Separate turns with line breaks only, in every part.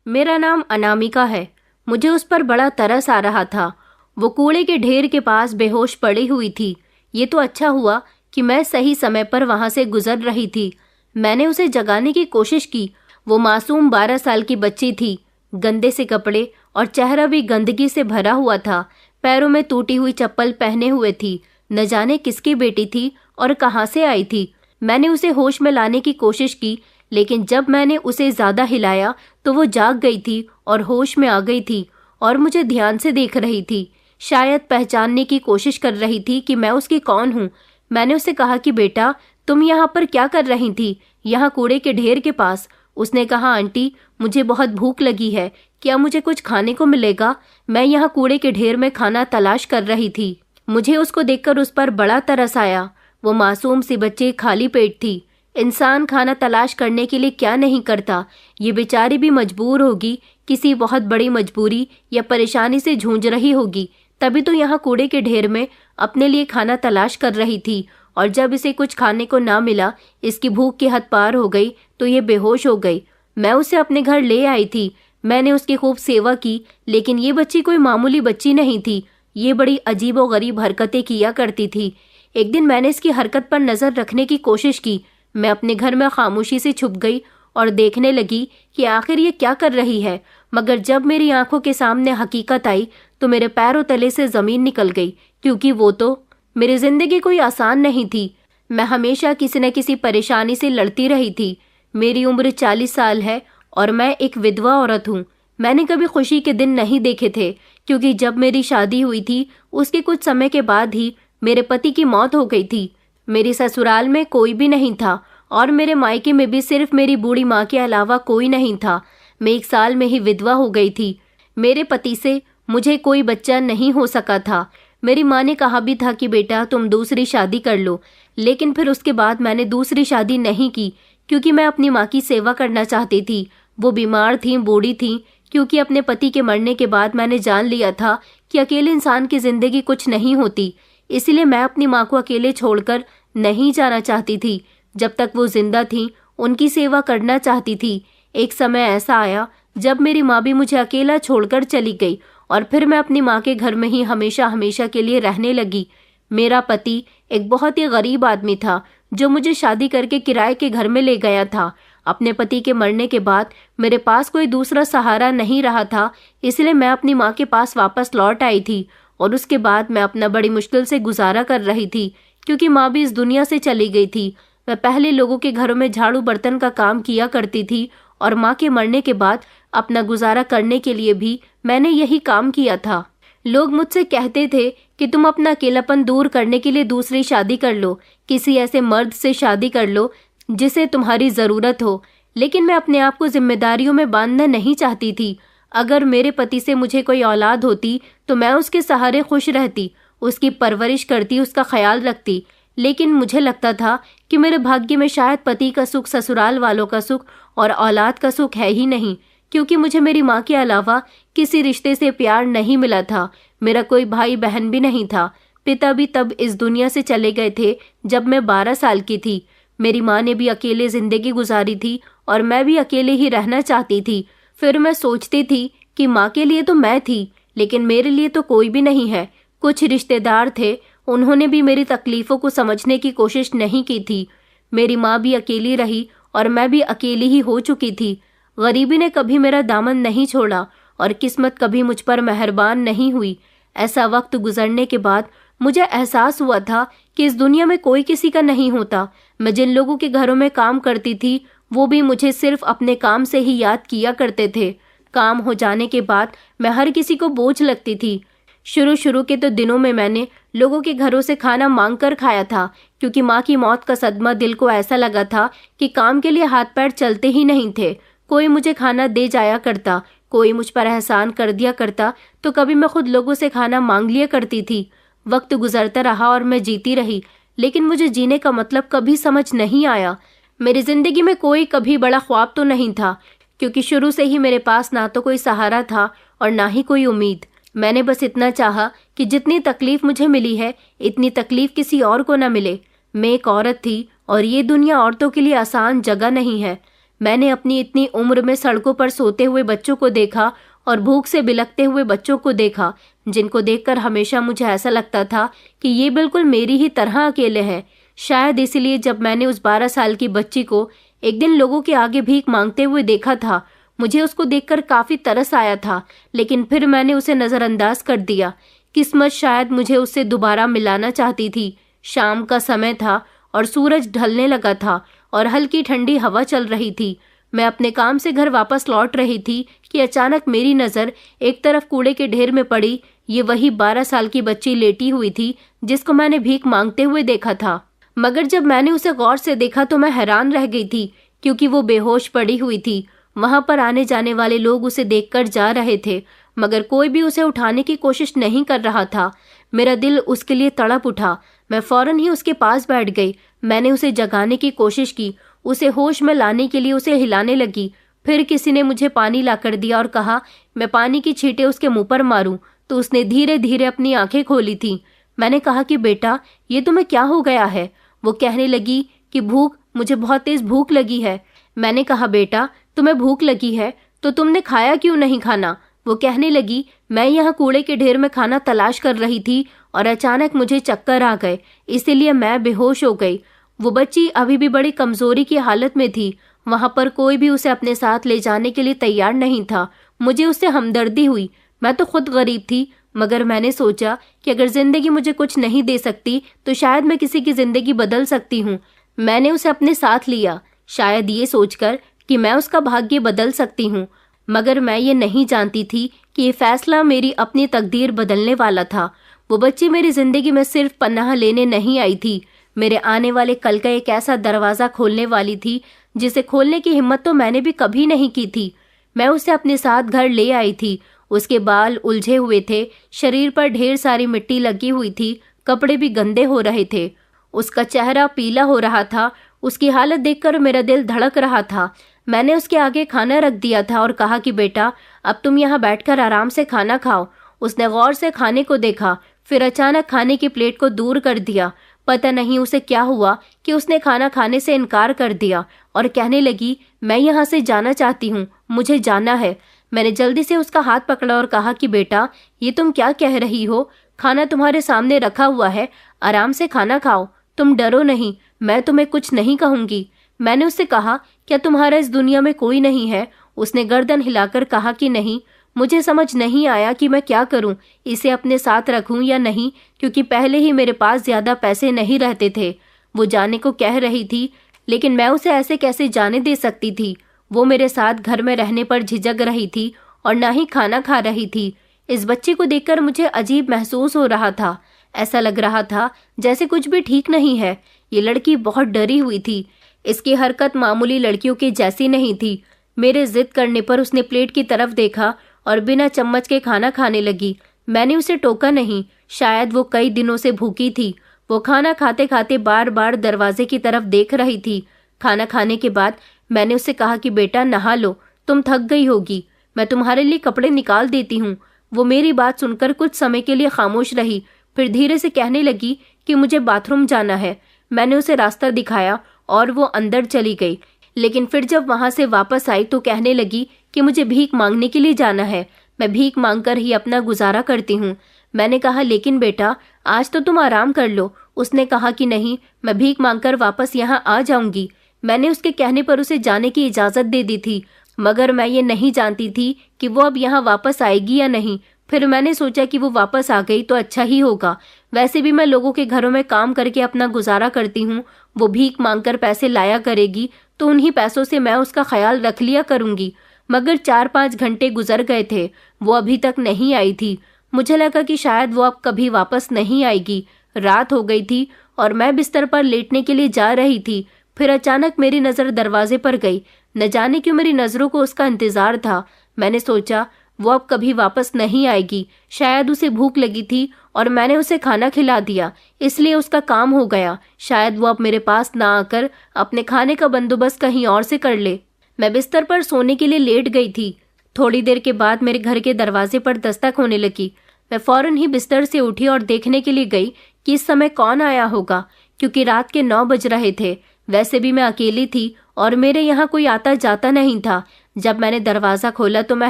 मेरा नाम अनामिका है। मुझे उस पर बड़ा तरस आ रहा था। वो कूड़े के ढेर के पास बेहोश पड़ी हुई थी। ये तो अच्छा हुआ कि मैं सही समय पर वहां से गुजर रही थी। मैंने उसे जगाने की कोशिश की। वो मासूम 12 साल की बच्ची थी। गंदे से कपड़े और चेहरा भी गंदगी से भरा हुआ था। पैरों में टूटी हुई चप्पल पहने हुए थी। न जाने किसकी बेटी थी और कहाँ से आई थी। मैंने उसे होश में लाने की कोशिश की, लेकिन जब मैंने उसे ज्यादा हिलाया तो वो जाग गई थी और होश में आ गई थी और मुझे ध्यान से देख रही थी। शायद पहचानने की कोशिश कर रही थी कि मैं उसकी कौन हूँ। मैंने उसे कहा कि बेटा, तुम यहाँ पर क्या कर रही थी? यहाँ कूड़े के ढेर के पास। उसने कहा, आंटी, मुझे बहुत भूख लगी है, क्या मुझे कुछ खाने को मिलेगा? मैं यहाँ कूड़े के ढेर में खाना तलाश कर रही थी। मुझे उसको देखकर उस पर बड़ा तरस आया। वो मासूम सी बच्ची खाली पेट थी। इंसान खाना तलाश करने के लिए क्या नहीं करता। ये बेचारी भी मजबूर होगी, किसी बहुत बड़ी मजबूरी या परेशानी से जूझ रही होगी, तभी तो यहाँ कूड़े के ढेर में अपने लिए खाना तलाश कर रही थी। और जब इसे कुछ खाने को ना मिला, इसकी भूख की हद पार हो गई तो ये बेहोश हो गई। मैं उसे अपने घर ले आई थी। मैंने उसकी खूब सेवा की, लेकिन ये बच्ची कोई मामूली बच्ची नहीं थी। ये बड़ी अजीब और गरीब हरकतें किया करती थी। एक दिन मैंने इसकी हरकत पर नजर रखने की कोशिश की। मैं अपने घर में खामोशी से छुप गई और देखने लगी कि आखिर ये क्या कर रही है। मगर जब मेरी आंखों के सामने हकीकत आई तो मेरे पैरों तले से जमीन निकल गई, क्योंकि वो तो मेरी जिंदगी कोई आसान नहीं थी। मैं हमेशा किसी न किसी परेशानी से लड़ती रही थी। मेरी उम्र 40 साल है और मैं एक विधवा औरत हूँ। मैंने कभी खुशी के दिन नहीं देखे थे, क्योंकि जब मेरी शादी हुई थी उसके कुछ समय के बाद ही मेरे पति की मौत हो गई थी। मेरी ससुराल में कोई भी नहीं था और मेरे मायके में भी सिर्फ मेरी बूढ़ी माँ के अलावा कोई नहीं था। मैं 1 साल में ही विधवा हो गई थी। मेरे पति से मुझे कोई बच्चा नहीं हो सका था। मेरी माँ ने कहा भी था कि बेटा, तुम दूसरी शादी कर लो, लेकिन फिर उसके बाद मैंने दूसरी शादी नहीं की, क्योंकि मैं अपनी माँ की सेवा करना चाहती थी। वो बीमार थी, बूढ़ी थी। क्योंकि अपने पति के मरने के बाद मैंने जान लिया था कि अकेले इंसान की जिंदगी कुछ नहीं होती। इसलिए मैं अपनी माँ को अकेले छोड़कर नहीं जाना चाहती थी। जब तक वो जिंदा थी उनकी सेवा करना चाहती थी। एक समय ऐसा आया जब मेरी माँ भी मुझे अकेला छोड़कर चली गई और फिर मैं अपनी माँ के घर में ही हमेशा हमेशा के लिए रहने लगी। मेरा पति एक बहुत ही गरीब आदमी था जो मुझे शादी करके किराए के घर में ले गया था। अपने पति के मरने के बाद मेरे पास कोई दूसरा सहारा नहीं रहा था, इसलिए मैं अपनी माँ के पास वापस लौट आई थी। और उसके बाद मैं अपना बड़ी मुश्किल से गुजारा कर रही थी, क्योंकि माँ भी इस दुनिया से चली गई थी। मैं पहले लोगों के घरों में झाड़ू बर्तन का काम किया करती थी और माँ के मरने के बाद अपना गुजारा करने के लिए भी मैंने यही काम किया था। लोग मुझसे कहते थे कि तुम अपना अकेलापन दूर करने के लिए दूसरी शादी कर लो, किसी ऐसे मर्द से शादी कर लो जिसे तुम्हारी ज़रूरत हो। लेकिन मैं अपने आप को जिम्मेदारियों में बांधना नहीं चाहती थी। अगर मेरे पति से मुझे कोई औलाद होती तो मैं उसके सहारे खुश रहती, उसकी परवरिश करती, उसका ख्याल रखती। लेकिन मुझे लगता था कि मेरे भाग्य में शायद पति का सुख, ससुराल वालों का सुख और औलाद का सुख है ही नहीं, क्योंकि मुझे मेरी माँ के अलावा किसी रिश्ते से प्यार नहीं मिला था। मेरा कोई भाई बहन भी नहीं था। पिता भी तब इस दुनिया से चले गए थे जब मैं 12 साल की थी। मेरी माँ ने भी अकेले जिंदगी गुजारी थी और मैं भी अकेले ही रहना चाहती थी। फिर मैं सोचती थी कि माँ के लिए तो मैं थी, लेकिन मेरे लिए तो कोई भी नहीं है। कुछ रिश्तेदार थे, उन्होंने भी मेरी तकलीफों को समझने की कोशिश नहीं की थी। मेरी माँ भी अकेली रही और मैं भी अकेली ही हो चुकी थी। गरीबी ने कभी मेरा दामन नहीं छोड़ा और किस्मत कभी मुझ पर मेहरबान नहीं हुई। ऐसा वक्त गुजरने के बाद मुझे एहसास हुआ था कि इस दुनिया में कोई किसी का नहीं होता। मैं जिन लोगों के घरों में काम करती थी वो भी मुझे सिर्फ अपने काम से ही याद किया करते थे। काम हो जाने के बाद मैं हर किसी को बोझ लगती थी। शुरू के तो दिनों में मैंने लोगों के घरों से खाना मांग कर खाया था, क्योंकि माँ की मौत का सदमा दिल को ऐसा लगा था कि काम के लिए हाथ पैर चलते ही नहीं थे। कोई मुझे खाना दे जाया करता, कोई मुझ पर एहसान कर दिया करता, तो कभी मैं खुद लोगों से खाना मांग लिया करती थी। वक्त गुजरता रहा और मैं जीती रही, लेकिन मुझे जीने का मतलब कभी समझ नहीं आया। मेरी जिंदगी में कोई कभी बड़ा ख्वाब तो नहीं था, क्योंकि शुरू से ही मेरे पास ना तो कोई सहारा था और ना ही कोई उम्मीद। मैंने बस इतना चाहा कि जितनी तकलीफ मुझे मिली है इतनी तकलीफ किसी और को ना मिले। मैं एक औरत थी और ये दुनिया औरतों के लिए आसान जगह नहीं है। मैंने अपनी इतनी उम्र में सड़कों पर सोते हुए बच्चों को देखा और भूख से बिलखते हुए बच्चों को देखा, जिनको देखकर हमेशा मुझे ऐसा लगता था कि ये बिल्कुल मेरी ही तरह अकेले हैं। शायद इसलिए जब मैंने उस 12 साल की बच्ची को एक दिन लोगों के आगे भीख मांगते हुए देखा था, मुझे उसको देखकर काफी तरस आया था, लेकिन फिर मैंने उसे नजरअंदाज कर दिया। किस्मत शायद मुझे उससे दोबारा मिलाना चाहती थी। शाम का समय था और सूरज ढलने लगा था और हल्की ठंडी हवा चल रही थी। मैं अपने काम से घर वापस लौट रही थी कि अचानक मेरी नज़र एक तरफ कूड़े के ढेर में पड़ी। ये वही 12 साल की बच्ची लेटी हुई थी जिसको मैंने भीख मांगते हुए देखा था। मगर जब मैंने उसे गौर से देखा तो मैं हैरान रह गई थी, क्योंकि वो बेहोश पड़ी हुई थी। वहां पर आने जाने वाले लोग उसे देखकर जा रहे थे, मगर कोई भी उसे उठाने की कोशिश नहीं कर रहा था। मेरा दिल उसके लिए तड़प उठा। मैं फौरन ही उसके पास बैठ गई। मैंने उसे जगाने की कोशिश की, उसे होश में लाने के लिए उसे हिलाने लगी। फिर किसी ने मुझे पानी लाकर दिया और कहा मैं पानी की छींटे उसके मुंह पर मारूं, तो उसने धीरे धीरे अपनी आंखें खोली थी। मैंने कहा कि बेटा, ये तुम्हें क्या हो गया है? वो कहने लगी कि भूख, मुझे बहुत तेज भूख लगी है। मैंने कहा बेटा, तुम्हें भूख लगी है तो तुमने खाया क्यों नहीं खाना? वो कहने लगी मैं यहाँ कूड़े के ढेर में खाना तलाश कर रही थी और अचानक मुझे चक्कर आ गए, इसीलिए मैं बेहोश हो गई। वो बच्ची अभी भी बड़ी कमजोरी की हालत में थी। वहां पर कोई भी उसे अपने साथ ले जाने के लिए तैयार नहीं था। मुझे उससे हमदर्दी हुई। मैं तो खुद गरीब थी, मगर मैंने सोचा कि अगर जिंदगी मुझे कुछ नहीं दे सकती तो शायद मैं किसी की जिंदगी बदल सकती हूँ। मैंने उसे अपने साथ लिया, शायद ये सोचकर कि मैं उसका भाग्य बदल सकती हूँ। मगर मैं ये नहीं जानती थी कि ये फैसला मेरी अपनी तकदीर बदलने वाला था। वो बच्ची मेरी जिंदगी में सिर्फ पनाह लेने नहीं आई थी, मेरे आने वाले कल का एक ऐसा दरवाजा खोलने वाली थी जिसे खोलने की हिम्मत तो मैंने भी कभी नहीं की थी। मैं उसे अपने साथ घर ले आई थी। उसके बाल उलझे हुए थे, शरीर पर ढेर सारी मिट्टी लगी हुई थी, कपड़े भी गंदे हो रहे थे, उसका चेहरा पीला हो रहा था। उसकी हालत देखकर मेरा दिल धड़क रहा था। मैंने उसके आगे खाना रख दिया था और कहा कि बेटा, अब तुम यहाँ बैठकर आराम से खाना खाओ। उसने गौर से खाने को देखा, फिर अचानक खाने की प्लेट को दूर कर दिया। पता नहीं उसे क्या हुआ कि उसने खाना खाने से इनकार कर दिया और कहने लगी मैं यहाँ से जाना चाहती हूँ, मुझे जाना है। मैंने जल्दी से उसका हाथ पकड़ा और कहा कि बेटा, ये तुम क्या कह रही हो? खाना तुम्हारे सामने रखा हुआ है, आराम से खाना खाओ, तुम डरो नहीं, मैं तुम्हें कुछ नहीं कहूंगी। मैंने उससे कहा क्या तुम्हारा इस दुनिया में कोई नहीं है? उसने गर्दन हिलाकर कहा कि नहीं। मुझे समझ नहीं आया कि मैं क्या करूं, इसे अपने साथ रखूं या नहीं, क्योंकि पहले ही मेरे पास ज्यादा पैसे नहीं रहते थे। वो जाने को कह रही थी, लेकिन मैं उसे ऐसे कैसे जाने दे सकती थी? वो मेरे साथ घर में रहने पर झिझक रही थी और ना ही खाना खा रही थी। इस बच्ची को देखकर मुझे अजीब महसूस हो रहा था। ऐसा लग रहा था जैसे कुछ भी ठीक नहीं है। ये लड़की बहुत डरी हुई थी। इसकी हरकत मामूली लड़कियों की जैसी नहीं थी। मेरे जिद करने पर उसने प्लेट की तरफ देखा और बिना चम्मच के खाना खाने लगी। मैंने उसे टोका नहीं, शायद वो कई दिनों से भूखी थी। वो खाना खाते खाते बार बार दरवाजे की तरफ देख रही थी। खाना खाने के बाद मैंने उससे कहा कि बेटा नहा लो, तुम थक गई होगी, मैं तुम्हारे लिए कपड़े निकाल देती हूँ। वो मेरी बात सुनकर कुछ समय के लिए खामोश रही, फिर धीरे से कहने लगी कि मुझे बाथरूम जाना है। मैंने उसे रास्ता दिखाया और वो अंदर चली गई, लेकिन फिर जब वहां से वापस आई तो कहने लगी कि मुझे भीख मांगने के लिए जाना है, मैं भीख मांगकर ही अपना गुजारा करती हूँ। मैंने कहा लेकिन बेटा, आज तो तुम आराम कर लो। उसने कहा कि नहीं, मैं भीख मांगकर वापस यहाँ आ जाऊंगी। मैंने उसके कहने पर उसे जाने की इजाजत दे दी थी, मगर मैं ये नहीं जानती थी कि वो अब यहाँ वापस आएगी या नहीं। फिर मैंने सोचा कि वो वापस आ गई तो अच्छा ही होगा। वैसे भी मैं लोगों के घरों में काम करके अपना गुजारा करती हूँ, वो भीख मांगकर पैसे लाया करेगी तो उन्हीं पैसों से मैं उसका ख्याल रख लिया करूंगी। मगर 4-5 घंटे गुजर गए थे, वो अभी तक नहीं आई थी। मुझे लगा कि शायद वो अब कभी वापस नहीं आएगी। रात हो गई थी और मैं बिस्तर पर लेटने के लिए जा रही थी। फिर अचानक मेरी नज़र दरवाजे पर गई। न जाने क्यों मेरी नज़रों को उसका इंतजार था। मैंने सोचा वो अब कभी वापस नहीं आएगी, शायद उसे भूख लगी थी और मैंने उसे खाना खिला दिया, इसलिए उसका काम हो गया। शायद वो अब मेरे पास ना आकर अपने खाने का बंदोबस्त कहीं और से कर ले। मैं बिस्तर पर सोने के लिए लेट गई थी। थोड़ी देर के बाद मेरे घर के दरवाजे पर दस्तक होने लगी। मैं फौरन ही बिस्तर से उठी और देखने के लिए गई कि इस समय कौन आया होगा, क्योंकि रात के 9 बज रहे थे। वैसे भी मैं अकेली थी और मेरे यहाँ कोई आता जाता नहीं था। जब मैंने दरवाज़ा खोला तो मैं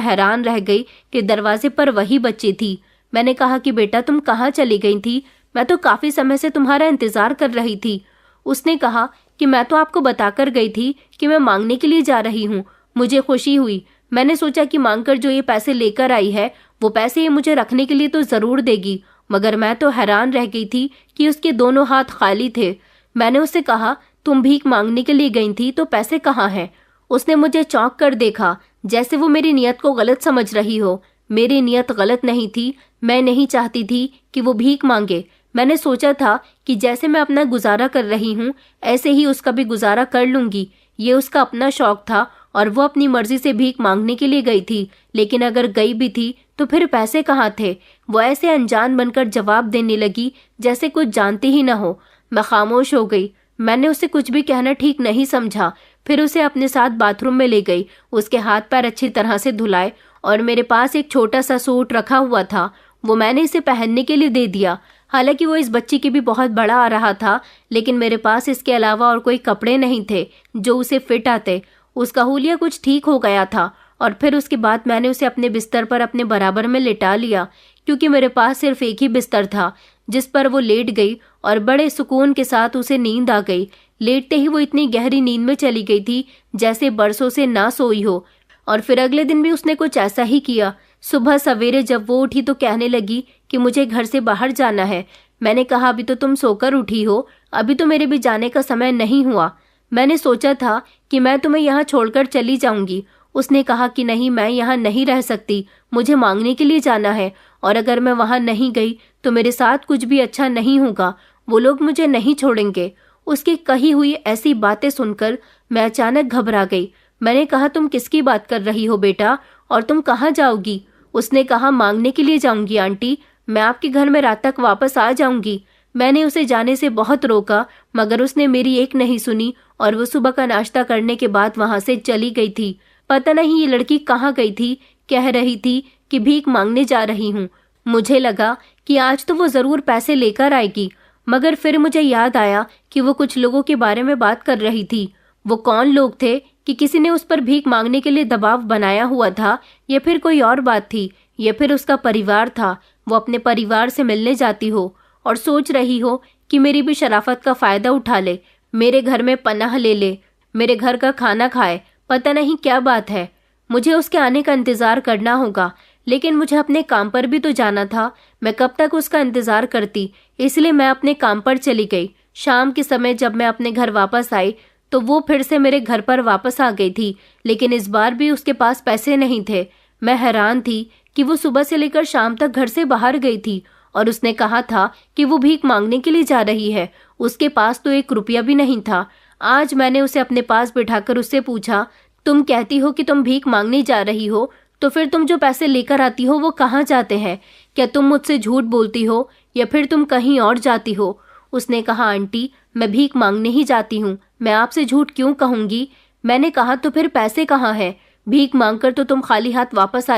हैरान रह गई कि दरवाजे पर वही बच्ची थी। मैंने कहा कि बेटा तुम कहाँ चली गई थी, मैं तो काफ़ी समय से तुम्हारा इंतज़ार कर रही थी। उसने कहा कि मैं तो आपको बताकर गई थी कि मैं मांगने के लिए जा रही हूँ। मुझे खुशी हुई, मैंने सोचा कि मांगकर जो ये पैसे लेकर आई है वो पैसे ये मुझे रखने के लिए तो ज़रूर देगी, मगर मैं तो हैरान रह गई थी कि उसके दोनों हाथ खाली थे। मैंने उससे कहा तुम भीख मांगने के लिए गई थी तो पैसे कहाँ हैं? उसने मुझे चौंक कर देखा, जैसे वो मेरी नीयत को गलत समझ रही हो। मेरी नीयत गलत नहीं थी, मैं नहीं चाहती थी कि वो भीख मांगे। मैंने सोचा था कि जैसे मैं अपना गुजारा कर रही हूँ ऐसे ही उसका भी गुजारा कर लूँगी। ये उसका अपना शौक था और वो अपनी मर्जी से भीख मांगने के लिए गई थी। लेकिन अगर गई भी थी तो फिर पैसे कहाँ थे? वो ऐसे अनजान बनकर जवाब देने लगी जैसे कुछ जानती ही न हो। मैं खामोश हो गई। मैंने उसे कुछ भी कहना ठीक नहीं समझा। फिर उसे अपने साथ बाथरूम में ले गई। उसके हाथ पैर अच्छी तरह से धुलाए और मेरे पास एक छोटा सा सूट रखा हुआ था, वो मैंने इसे पहनने के लिए दे दिया। हालांकि वो इस बच्ची के भी बहुत बड़ा आ रहा था, लेकिन मेरे पास इसके अलावा और कोई कपड़े नहीं थे जो उसे फिट आते। उसका हुलिया कुछ ठीक हो गया था और फिर उसके बाद मैंने उसे अपने बिस्तर पर अपने बराबर में लिटा लिया, क्योंकि मेरे पास सिर्फ एक ही बिस्तर था जिस पर वो लेट गई और बड़े सुकून के साथ उसे नींद आ गई। लेटते ही वो इतनी गहरी नींद में चली गई थी जैसे बरसों से ना सोई हो। और फिर अगले दिन भी उसने कुछ ऐसा ही किया। सुबह सवेरे जब वो उठी तो कहने लगी कि मुझे घर से बाहर जाना है। मैंने कहा अभी तो तुम सोकर उठी हो, अभी तो मेरे भी जाने का समय नहीं हुआ। मैंने सोचा था कि मैं तुम्हें यहाँ छोड़कर चली जाऊंगी। उसने कहा कि नहीं, मैं यहाँ नहीं रह सकती, मुझे मांगने के लिए जाना है और अगर मैं वहाँ नहीं गई तो मेरे साथ कुछ भी अच्छा नहीं होगा, वो लोग मुझे नहीं छोड़ेंगे। उसकी कही हुई ऐसी बातें सुनकर मैं अचानक घबरा गई। मैंने कहा तुम किसकी बात कर रही हो बेटा, और तुम कहाँ जाओगी? उसने कहा मांगने के लिए जाऊंगी आंटी, मैं आपके घर में रात तक वापस आ जाऊंगी। मैंने उसे जाने से बहुत रोका, मगर उसने मेरी एक नहीं सुनी और वो सुबह का नाश्ता करने के बाद वहां से चली गई थी। पता नहीं ये लड़की कहाँ गई थी। कह रही थी कि भीख मांगने जा रही हूँ। मुझे लगा कि आज तो वो जरूर पैसे लेकर आएगी, मगर फिर मुझे याद आया कि वो कुछ लोगों के बारे में बात कर रही थी। वो कौन लोग थे कि किसी ने उस पर भीख मांगने के लिए दबाव बनाया हुआ था, या फिर कोई और बात थी, या फिर उसका परिवार था। वो अपने परिवार से मिलने जाती हो और सोच रही हो कि मेरी भी शराफत का फायदा उठा ले, मेरे घर में पनाह ले ले, मेरे घर का खाना खाए। पता नहीं क्या बात है। मुझे उसके आने का इंतजार करना होगा, लेकिन मुझे अपने काम पर भी तो जाना था। मैं कब तक उसका इंतजार करती, इसलिए मैं अपने काम पर चली गई। शाम के समय जब मैं अपने घर वापस आई तो वो फिर से मेरे घर पर वापस आ गई थी, लेकिन इस बार भी उसके पास पैसे नहीं थे। मैं हैरान थी कि वो सुबह से लेकर शाम तक घर से बाहर गई थी और उसने कहा था कि वो भीख मांगने के लिए जा रही है। उसके पास तो 1 रुपया भी नहीं था। आज मैंने उसे अपने पास बिठाकर उससे पूछा, तुम कहती हो कि तुम भीख मांगने जा रही हो, तो फिर तुम जो पैसे लेकर आती हो वो कहाँ जाते हैं? क्या तुम मुझसे झूठ बोलती हो या फिर तुम कहीं और जाती हो? उसने कहा आंटी, मैं भीख मांगने ही जाती हूँ, मैं आपसे झूठ क्यों कहूँगी? मैंने कहा तो फिर पैसे कहाँ हैं? भीख मांगकर तो तुम खाली हाथ वापस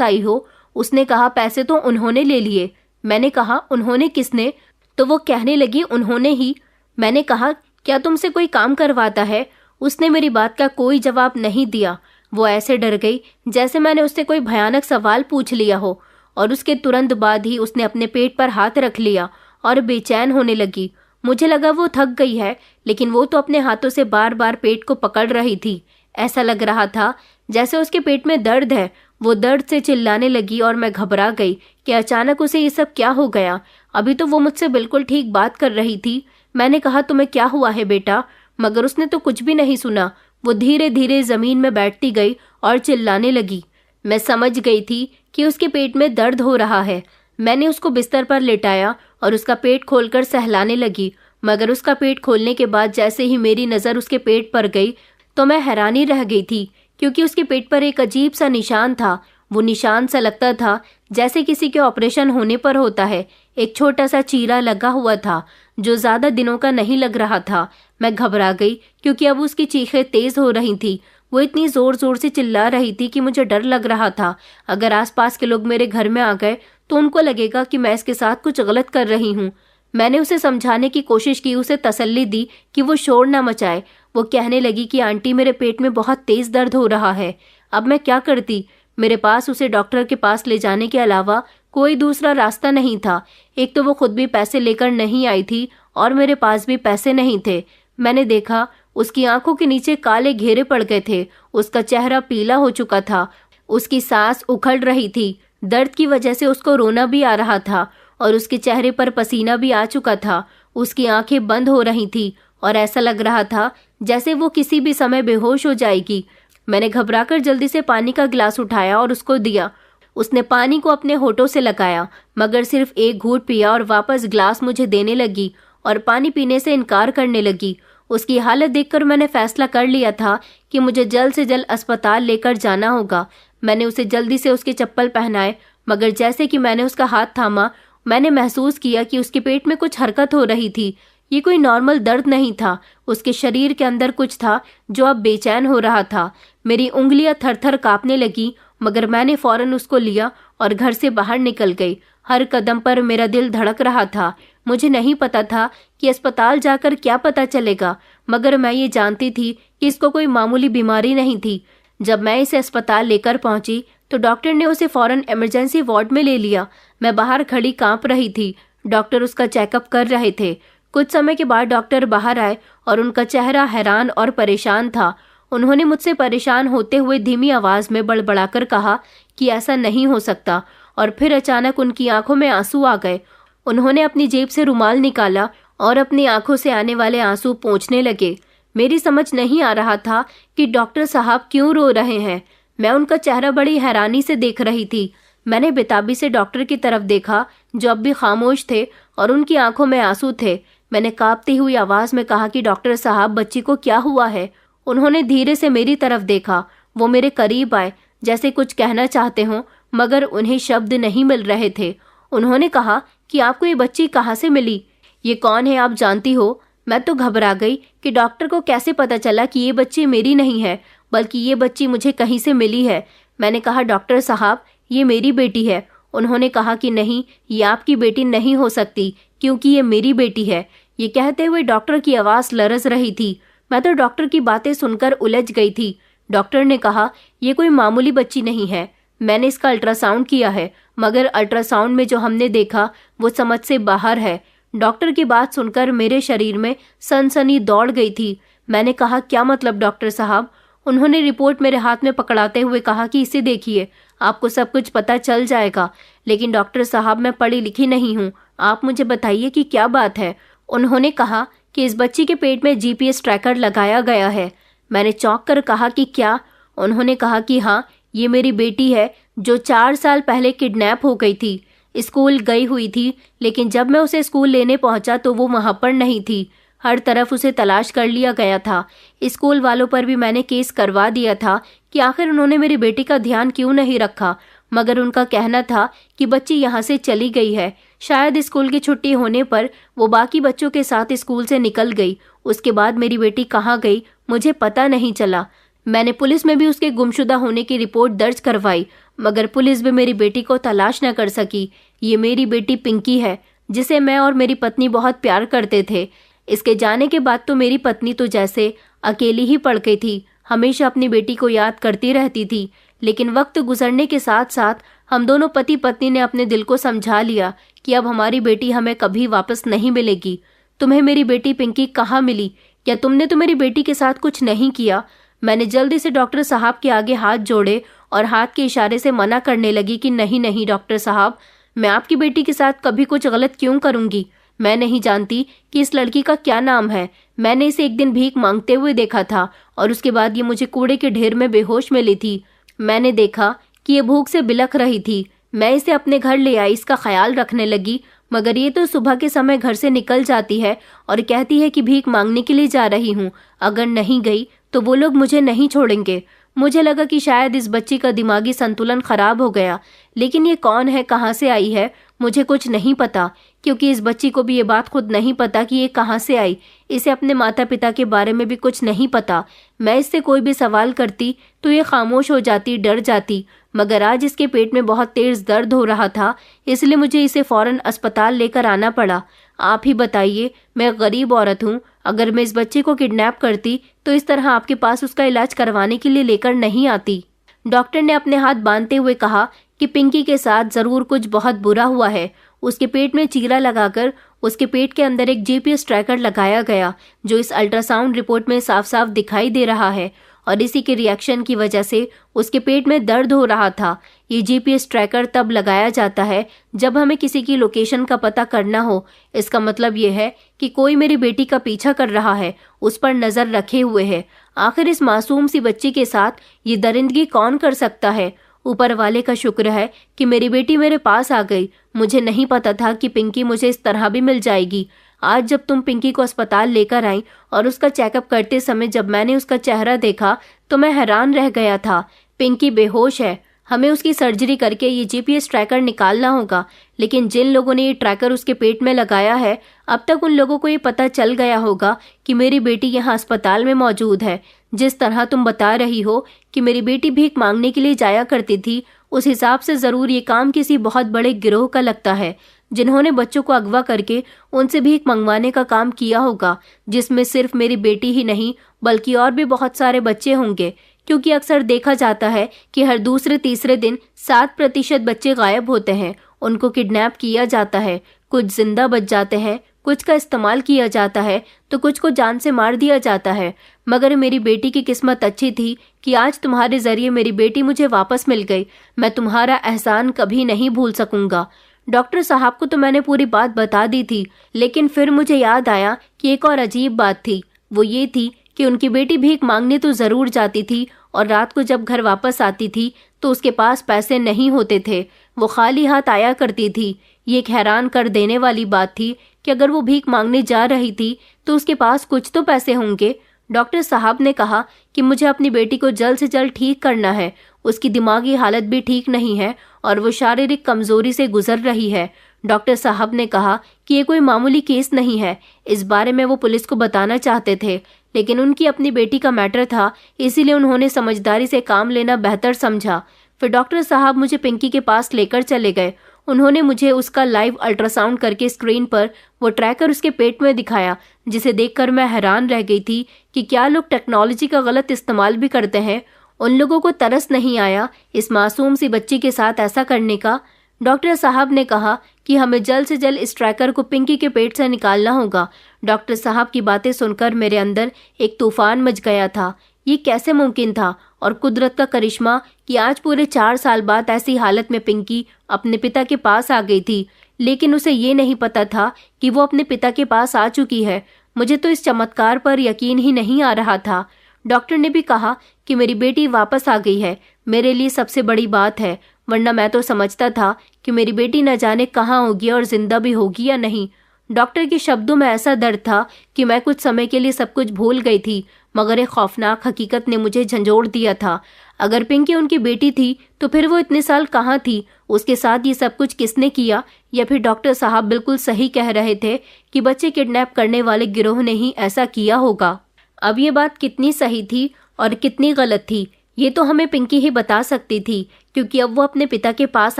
आई हो। उसने कहा पैसे तो उन्होंने ले लिए। मैंने कहा उन्होंने किसने? तो वो कहने लगी उन्होंने ही। मैंने कहा क्या तुमसे कोई काम करवाता है? उसने मेरी बात का कोई जवाब नहीं दिया। वो ऐसे डर गई जैसे मैंने उससे कोई भयानक सवाल पूछ लिया हो, और उसके तुरंत बाद ही उसने अपने पेट पर हाथ रख लिया और बेचैन होने लगी। मुझे लगा वो थक गई है, लेकिन वो तो अपने हाथों से बार बार पेट को पकड़ रही थी। ऐसा लग रहा था जैसे उसके पेट में दर्द है। वो दर्द से चिल्लाने लगी और मैं घबरा गई कि अचानक उसे ये सब क्या हो गया। अभी तो वो मुझसे बिल्कुल ठीक बात कर रही थी। मैंने कहा तुम्हें क्या हुआ है बेटा? मगर उसने तो कुछ भी नहीं सुना। वो धीरे धीरे जमीन में बैठती गई और चिल्लाने लगी। मैं समझ गई थी कि उसके पेट में दर्द हो रहा है। मैंने उसको बिस्तर पर लेटाया और उसका पेट खोलकर सहलाने लगी, मगर उसका पेट खोलने के बाद जैसे ही मेरी नज़र उसके पेट पर गई तो मैं हैरानी रह गई थी, क्योंकि उसके पेट पर एक अजीब सा निशान था। वो निशान सा लगता था जैसे किसी के ऑपरेशन होने पर होता है। एक छोटा सा चीरा लगा हुआ था जो ज़्यादा दिनों का नहीं लग रहा था। मैं घबरा गई क्योंकि अब उसकी चीखें तेज हो रही थी। वो इतनी जोर जोर से चिल्ला रही थी कि मुझे डर लग रहा था। अगर आसपास के लोग मेरे घर में आ गए तो उनको लगेगा कि मैं इसके साथ कुछ गलत कर रही हूँ। मैंने उसे समझाने की कोशिश की, उसे तसल्ली दी कि वो शोर ना मचाए। वो कहने लगी कि आंटी मेरे पेट में बहुत तेज दर्द हो रहा है। अब मैं क्या करती? मेरे पास उसे डॉक्टर के पास ले जाने के अलावा कोई दूसरा रास्ता नहीं था। एक तो वो खुद भी पैसे लेकर नहीं आई थी और मेरे पास भी पैसे नहीं थे। मैंने देखा उसकी आंखों के नीचे काले घेरे पड़ गए थे, उसका चेहरा पीला हो चुका था, उसकी सांस उखड़ रही थी। दर्द की वजह से उसको रोना भी आ रहा था और उसके चेहरे पर पसीना भी आ चुका था। उसकी आंखें बंद हो रही थी और ऐसा लग रहा था जैसे वो किसी भी समय बेहोश हो जाएगी। मैंने घबराकर जल्दी से पानी का गिलास उठाया और उसको दिया। उसने पानी को अपने होठों से लगाया, मगर सिर्फ एक घूंट पिया और वापस गिलास मुझे देने लगी और पानी पीने से इनकार करने लगी। उसकी हालत देखकर मैंने फैसला कर लिया था कि मुझे जल्द से जल्द अस्पताल लेकर जाना होगा। मैंने उसे जल्दी से उसके चप्पल पहनाए, मगर जैसे कि मैंने उसका हाथ थामा, मैंने महसूस किया कि उसके पेट में कुछ हरकत हो रही थी। ये कोई नॉर्मल दर्द नहीं था, उसके शरीर के अंदर कुछ था जो अब बेचैन हो रहा था। मेरी उंगलियां थर-थर कांपने लगी, मगर मैंने फौरन उसको लिया और घर से बाहर निकल गई। हर कदम पर मेरा दिल धड़क रहा था। मुझे नहीं पता था कि अस्पताल जाकर क्या पता चलेगा, मगर मैं ये जानती थी कि इसको कोई मामूली बीमारी नहीं थी। जब मैं इसे अस्पताल लेकर पहुंची तो डॉक्टर ने उसे फौरन इमरजेंसी वार्ड में ले लिया। मैं बाहर खड़ी कांप रही थी। डॉक्टर उसका चेकअप कर रहे थे। कुछ समय के बाद डॉक्टर बाहर आए और उनका चेहरा हैरान और परेशान था। उन्होंने मुझसे परेशान होते हुए धीमी आवाज में बड़बड़ाकर कहा कि ऐसा नहीं हो सकता, और फिर अचानक उनकी आंखों में आंसू आ गए। उन्होंने अपनी जेब से रुमाल निकाला और अपनी आंखों से आने वाले आंसू पोंछने लगे। मेरी समझ नहीं आ रहा था कि डॉक्टर साहब क्यों रो रहे हैं। मैं उनका चेहरा बड़ी हैरानी से देख रही थी। मैंने बेताबी से डॉक्टर की तरफ देखा, जो अब भी खामोश थे और उनकी आंखों में आंसू थे। मैंने कांपती हुई आवाज में कहा कि डॉक्टर साहब, बच्ची को क्या हुआ है? उन्होंने धीरे से मेरी तरफ देखा। वो मेरे करीब आए, जैसे कुछ कहना चाहते हों, मगर उन्हें शब्द नहीं मिल रहे थे। उन्होंने कहा कि आपको ये बच्ची कहाँ से मिली? ये कौन है, आप जानती हो? मैं तो घबरा गई कि डॉक्टर को कैसे पता चला कि ये बच्ची मेरी नहीं है, बल्कि ये बच्ची मुझे कहीं से मिली है। मैंने कहा, डॉक्टर साहब, ये मेरी बेटी है। उन्होंने कहा कि नहीं, ये आपकी बेटी नहीं हो सकती, क्योंकि ये मेरी बेटी है। ये कहते हुए डॉक्टर की आवाज लरज रही थी। मैं तो डॉक्टर की बातें सुनकर उलझ गई थी। डॉक्टर ने कहा, ये कोई मामूली बच्ची नहीं है। मैंने इसका अल्ट्रासाउंड किया है, मगर अल्ट्रासाउंड में जो हमने देखा वो समझ से बाहर है। डॉक्टर की बात सुनकर मेरे शरीर में सनसनी दौड़ गई थी। मैंने कहा, क्या मतलब डॉक्टर साहब? उन्होंने रिपोर्ट मेरे हाथ में पकड़ाते हुए कहा कि इसे देखिए, आपको सब कुछ पता चल जाएगा। लेकिन डॉक्टर साहब, मैं पढ़ी लिखी नहीं हूँ, आप मुझे बताइए कि क्या बात है। उन्होंने कहा कि इस बच्ची के पेट में GPS ट्रैकर लगाया गया है। मैंने चौंक कर कहा कि क्या? उन्होंने कहा कि हाँ, ये मेरी बेटी है जो 4 साल पहले किडनैप हो गई थी। स्कूल गई हुई थी, लेकिन जब मैं उसे स्कूल लेने पहुंचा तो वो वहां पर नहीं थी। हर तरफ उसे तलाश कर लिया गया था। स्कूल वालों पर भी मैंने केस करवा दिया था कि आखिर उन्होंने मेरी बेटी का ध्यान क्यों नहीं रखा, मगर उनका कहना था कि बच्ची यहाँ से चली गई है। शायद स्कूल की छुट्टी होने पर वो बाकी बच्चों के साथ स्कूल से निकल गई। उसके बाद मेरी बेटी कहाँ गई मुझे पता नहीं चला। मैंने पुलिस में भी उसके गुमशुदा होने की रिपोर्ट दर्ज करवाई, मगर पुलिस भी मेरी बेटी को तलाश न कर सकी। ये मेरी बेटी पिंकी है, जिसे मैं और मेरी पत्नी बहुत प्यार करते थे। इसके जाने के बाद तो मेरी पत्नी तो जैसे अकेली ही पड़ गई थी, हमेशा अपनी बेटी को याद करती रहती थी। लेकिन वक्त गुजरने के साथ साथ हम दोनों पति पत्नी ने अपने दिल को समझा लिया कि अब हमारी बेटी हमें कभी वापस नहीं मिलेगी। तुम्हें मेरी बेटी पिंकी कहाँ मिली? क्या तुमने तो मेरी बेटी के साथ कुछ नहीं किया? मैंने जल्दी से डॉक्टर साहब के आगे हाथ जोड़े और हाथ के इशारे से मना करने लगी कि नहीं नहीं डॉक्टर साहब, मैं आपकी बेटी के साथ कभी कुछ गलत क्यों करूंगी? मैं नहीं जानती कि इस लड़की का क्या नाम है। मैंने इसे एक दिन भीख मांगते हुए देखा था और उसके बाद ये मुझे कूड़े के ढेर में बेहोश मिली थी। मैंने देखा कि ये भूख से बिलख रही थी। मैं इसे अपने घर ले आई, इसका ख्याल रखने लगी, मगर ये तो सुबह के समय घर से निकल जाती है और कहती है कि भीख मांगने के लिए जा रही हूँ। अगर नहीं गई तो वो लोग मुझे नहीं छोड़ेंगे। मुझे लगा कि शायद इस बच्ची का दिमागी संतुलन खराब हो गया, लेकिन ये कौन है, कहाँ से आई है, मुझे कुछ नहीं पता, क्योंकि इस बच्ची को भी ये बात खुद नहीं पता कि ये कहाँ से आई। इसे अपने माता पिता के बारे में भी कुछ नहीं पता। मैं इससे कोई भी सवाल करती तो ये खामोश हो जाती, डर जाती। मगर आज इसके पेट में बहुत तेज दर्द हो रहा था, इसलिए मुझे इसे फौरन अस्पताल लेकर आना पड़ा। आप ही बताइए, मैं गरीब औरत हूँ, अगर मैं इस बच्चे को किडनैप करती तो इस तरह आपके पास उसका इलाज करवाने के लिए लेकर नहीं आती। डॉक्टर ने अपने हाथ बांधते हुए कहा कि पिंकी के साथ जरूर कुछ बहुत बुरा हुआ है। उसके पेट में चीरा लगाकर उसके पेट के अंदर एक जीपीएस ट्रैकर लगाया गया, जो इस अल्ट्रासाउंड रिपोर्ट में साफ साफ दिखाई दे रहा है, और इसी के रिएक्शन की वजह से उसके पेट में दर्द हो रहा था। ये जीपीएस ट्रैकर तब लगाया जाता है जब हमें किसी की लोकेशन का पता करना हो। इसका मतलब ये है कि कोई मेरी बेटी का पीछा कर रहा है, उस पर नजर रखे हुए है। आखिर इस मासूम सी बच्ची के साथ ये दरिंदगी कौन कर सकता है? ऊपर वाले का शुक्र है कि मेरी बेटी मेरे पास आ गई। मुझे नहीं पता था कि पिंकी मुझे इस तरह भी मिल जाएगी। आज जब तुम पिंकी को अस्पताल लेकर आई और उसका चेकअप करते समय जब मैंने उसका चेहरा देखा तो मैं हैरान रह गया था। पिंकी बेहोश है। हमें उसकी सर्जरी करके ये जीपीएस ट्रैकर निकालना होगा, लेकिन जिन लोगों ने ये ट्रैकर उसके पेट में लगाया है, अब तक उन लोगों को ये पता चल गया होगा कि मेरी बेटी यहाँ अस्पताल में मौजूद है। जिस तरह तुम बता रही हो कि मेरी बेटी भीख मांगने के लिए जाया करती थी, उस हिसाब से जरूर ये काम किसी बहुत बड़े गिरोह का लगता है, जिन्होंने बच्चों को अगवा करके उनसे भीख मंगवाने का काम किया होगा, जिसमें सिर्फ मेरी बेटी ही नहीं बल्कि और भी बहुत सारे बच्चे होंगे। क्योंकि अक्सर देखा जाता है कि हर दूसरे तीसरे दिन 7% बच्चे गायब होते हैं, उनको किडनैप किया जाता है। कुछ जिंदा बच जाते हैं, कुछ का इस्तेमाल किया जाता है, तो कुछ को जान से मार दिया जाता है। मगर मेरी बेटी की किस्मत अच्छी थी कि आज तुम्हारे जरिए मेरी बेटी मुझे वापस मिल गई। मैं तुम्हारा एहसान कभी नहीं भूल सकूंगा। डॉक्टर साहब को तो मैंने पूरी बात बता दी थी, लेकिन फिर मुझे याद आया कि एक और अजीब बात थी। वो ये थी कि उनकी बेटी भीख मांगने तो जरूर जाती थी, और रात को जब घर वापस आती थी तो उसके पास पैसे नहीं होते थे, वो खाली हाथ आया करती थी। ये एक हैरान कर देने वाली बात थी कि अगर वो भीख मांगने जा रही थी तो उसके पास कुछ तो पैसे होंगे। डॉक्टर साहब ने कहा कि मुझे अपनी बेटी को जल्द से जल्द ठीक करना है। उसकी दिमागी हालत भी ठीक नहीं है और वो शारीरिक कमजोरी से गुजर रही है। डॉक्टर साहब ने कहा कि ये कोई मामूली केस नहीं है। इस बारे में वो पुलिस को बताना चाहते थे, लेकिन उनकी अपनी बेटी का मैटर था, इसीलिए उन्होंने समझदारी से काम लेना बेहतर समझा। फिर डॉक्टर साहब मुझे पिंकी के पास लेकर चले गए। उन्होंने मुझे उसका लाइव अल्ट्रासाउंड करके स्क्रीन पर वो ट्रैकर उसके पेट में दिखाया, जिसे देखकर मैं हैरान रह गई थी कि क्या लोग टेक्नोलॉजी का गलत इस्तेमाल भी करते हैं। उन लोगों को तरस नहीं आया इस मासूम सी बच्ची के साथ ऐसा करने का। डॉक्टर साहब ने कहा कि हमें जल्द से जल्द इस ट्रैकर को पिंकी के पेट से निकालना होगा। डॉक्टर साहब की बातें सुनकर मेरे अंदर एक तूफान मच गया था। ये कैसे मुमकिन था, और कुदरत का करिश्मा कि आज पूरे 4 साल बाद ऐसी हालत में पिंकी अपने पिता के पास आ गई थी, लेकिन उसे ये नहीं पता था कि वो अपने पिता के पास आ चुकी है। मुझे तो इस चमत्कार पर यकीन ही नहीं आ रहा था। डॉक्टर ने भी कहा कि मेरी बेटी वापस आ गई है, मेरे लिए सबसे बड़ी बात है, वरना मैं तो समझता था कि मेरी बेटी न जाने कहाँ होगी और जिंदा भी होगी या नहीं। डॉक्टर के शब्दों में ऐसा दर्द था कि मैं कुछ समय के लिए सब कुछ भूल गई थी, मगर एक खौफनाक हकीकत ने मुझे झंझोड़ दिया था। अगर पिंकी उनकी बेटी थी तो फिर वो इतने साल कहाँ थी? उसके साथ ये सब कुछ किसने किया? या फिर डॉक्टर साहब बिल्कुल सही कह रहे थे कि बच्चे किडनैप करने वाले गिरोह ने ही ऐसा किया होगा? अब ये बात कितनी सही थी और कितनी गलत थी, ये तो हमें पिंकी ही बता सकती थी, क्योंकि अब वो अपने पिता के पास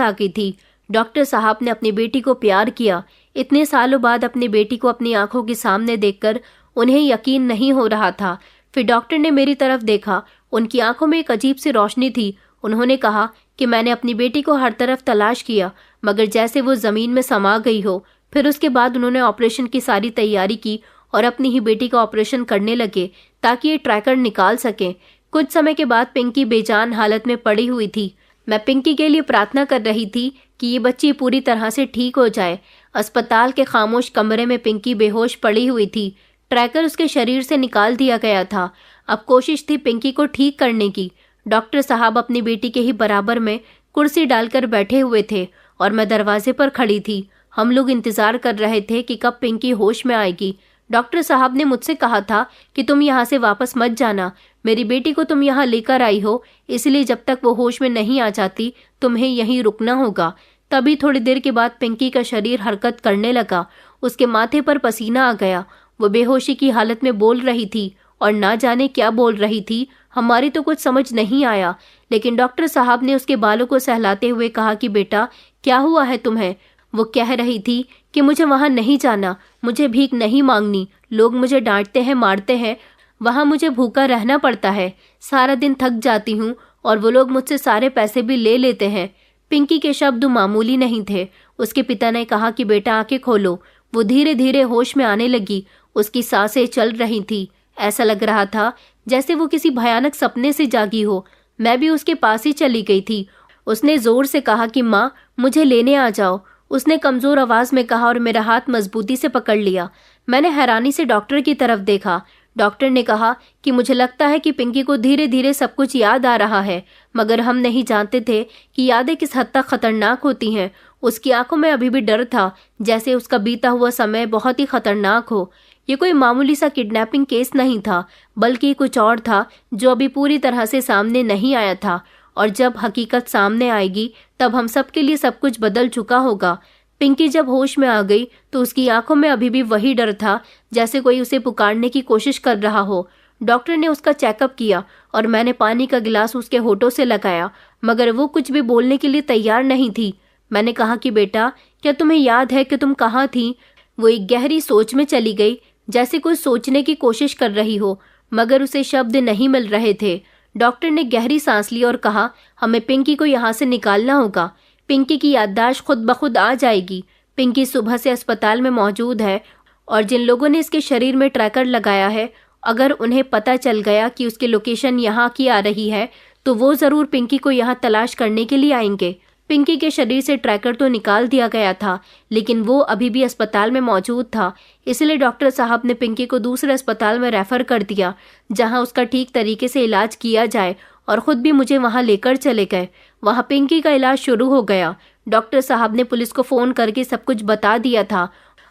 आ गई थी। डॉक्टर साहब ने अपनी बेटी को प्यार किया। इतने सालों बाद अपनी बेटी को अपनी आंखों के सामने देखकर उन्हें यकीन नहीं हो रहा था। फिर डॉक्टर ने मेरी तरफ देखा, उनकी आंखों में एक अजीब सी रोशनी थी। उन्होंने कहा कि मैंने अपनी बेटी को हर तरफ तलाश किया, मगर जैसे वो जमीन में समा गई हो। फिर उसके बाद उन्होंने ऑपरेशन की सारी तैयारी की और अपनी ही बेटी का ऑपरेशन करने लगे ताकि ये ट्रैकर निकाल सकें। कुछ समय के बाद पिंकी बेजान हालत में पड़ी हुई थी। मैं पिंकी के लिए प्रार्थना कर रही थी कि ये बच्ची पूरी तरह से ठीक हो जाए। अस्पताल के खामोश कमरे में पिंकी बेहोश पड़ी हुई थी। ट्रैकर उसके शरीर से निकाल दिया गया था। अब कोशिश थी पिंकी को ठीक करने की। डॉक्टर साहब अपनी बेटी के ही बराबर में कुर्सी डालकर बैठे हुए थे और मैं दरवाजे पर खड़ी थी। हम लोग इंतजार कर रहे थे कि कब पिंकी होश में आएगी। डॉक्टर साहब ने मुझसे कहा था कि तुम यहाँ से वापस मत जाना, मेरी बेटी को तुम यहाँ लेकर आई हो, इसलिए जब तक वो होश में नहीं आ जाती तुम्हें यहीं रुकना होगा। तभी थोड़ी देर के बाद पिंकी का शरीर हरकत करने लगा। उसके माथे पर पसीना आ गया। वो बेहोशी की हालत में बोल रही थी और ना जाने क्या बोल रही थी। हमारी तो कुछ समझ नहीं आया, लेकिन डॉक्टर साहब ने उसके बालों को सहलाते हुए कहा कि बेटा क्या हुआ है तुम्हें? वो कह रही थी कि मुझे वहाँ नहीं जाना, मुझे भीख नहीं मांगनी, लोग मुझे डांटते हैं, मारते हैं, वहाँ मुझे भूखा रहना पड़ता है, सारा दिन थक जाती हूँ और वो लोग मुझसे सारे पैसे भी ले लेते हैं। पिंकी के शब्द मामूली नहीं थे। उसके पिता ने कहा कि बेटा आंखें खोलो। वो धीरे धीरे होश में आने लगी। उसकी सांसें चल रही थी। ऐसा लग रहा था जैसे वो किसी भयानक सपने से जागी हो। मैं भी उसके पास ही चली गई थी। उसने जोर से कहा कि माँ, मुझे लेने आ जाओ। उसने कमजोर आवाज में कहा और मेरा हाथ मजबूती से पकड़ लिया। मैंने हैरानी से डॉक्टर की तरफ देखा। डॉक्टर ने कहा कि मुझे लगता है कि पिंकी को धीरे धीरे सब कुछ याद आ रहा है, मगर हम नहीं जानते थे कि यादें किस हद तक खतरनाक होती हैं। उसकी आंखों में अभी भी डर था, जैसे उसका बीता हुआ समय बहुत ही खतरनाक हो। ये कोई मामूली सा किडनैपिंग केस नहीं था, बल्कि कुछ और था जो अभी पूरी तरह से सामने नहीं आया था। और जब हकीकत सामने आएगी तब हम सबके लिए सब कुछ बदल चुका होगा। पिंकी जब होश में आ गई तो उसकी आंखों में अभी भी वही डर था, जैसे कोई उसे पुकारने की कोशिश कर रहा हो। डॉक्टर ने उसका चेकअप किया और मैंने पानी का गिलास उसके होठों से लगाया, मगर वो कुछ भी बोलने के लिए तैयार नहीं थी। मैंने कहा कि बेटा, क्या तुम्हें याद है कि तुम कहाँ थी? वो एक गहरी सोच में चली गई, जैसे कुछ सोचने की कोशिश कर रही हो, मगर उसे शब्द नहीं मिल रहे थे। डॉक्टर ने गहरी सांस ली और कहा, हमें पिंकी को यहाँ से निकालना होगा। पिंकी की याददाश्त खुद ब खुद आ जाएगी। पिंकी सुबह से अस्पताल में मौजूद है और जिन लोगों ने इसके शरीर में ट्रैकर लगाया है, अगर उन्हें पता चल गया कि उसकी लोकेशन यहाँ की आ रही है तो वो ज़रूर पिंकी को यहाँ तलाश करने के लिए आएंगे। पिंकी के शरीर से ट्रैकर तो निकाल दिया गया था, लेकिन वो अभी भी अस्पताल में मौजूद था। इसलिए डॉक्टर साहब ने पिंकी को दूसरे अस्पताल में रेफर कर दिया, जहां उसका ठीक तरीके से इलाज किया जाए, और खुद भी मुझे वहां लेकर चले गए। वहां पिंकी का इलाज शुरू हो गया। डॉक्टर साहब ने पुलिस को फ़ोन करके सब कुछ बता दिया था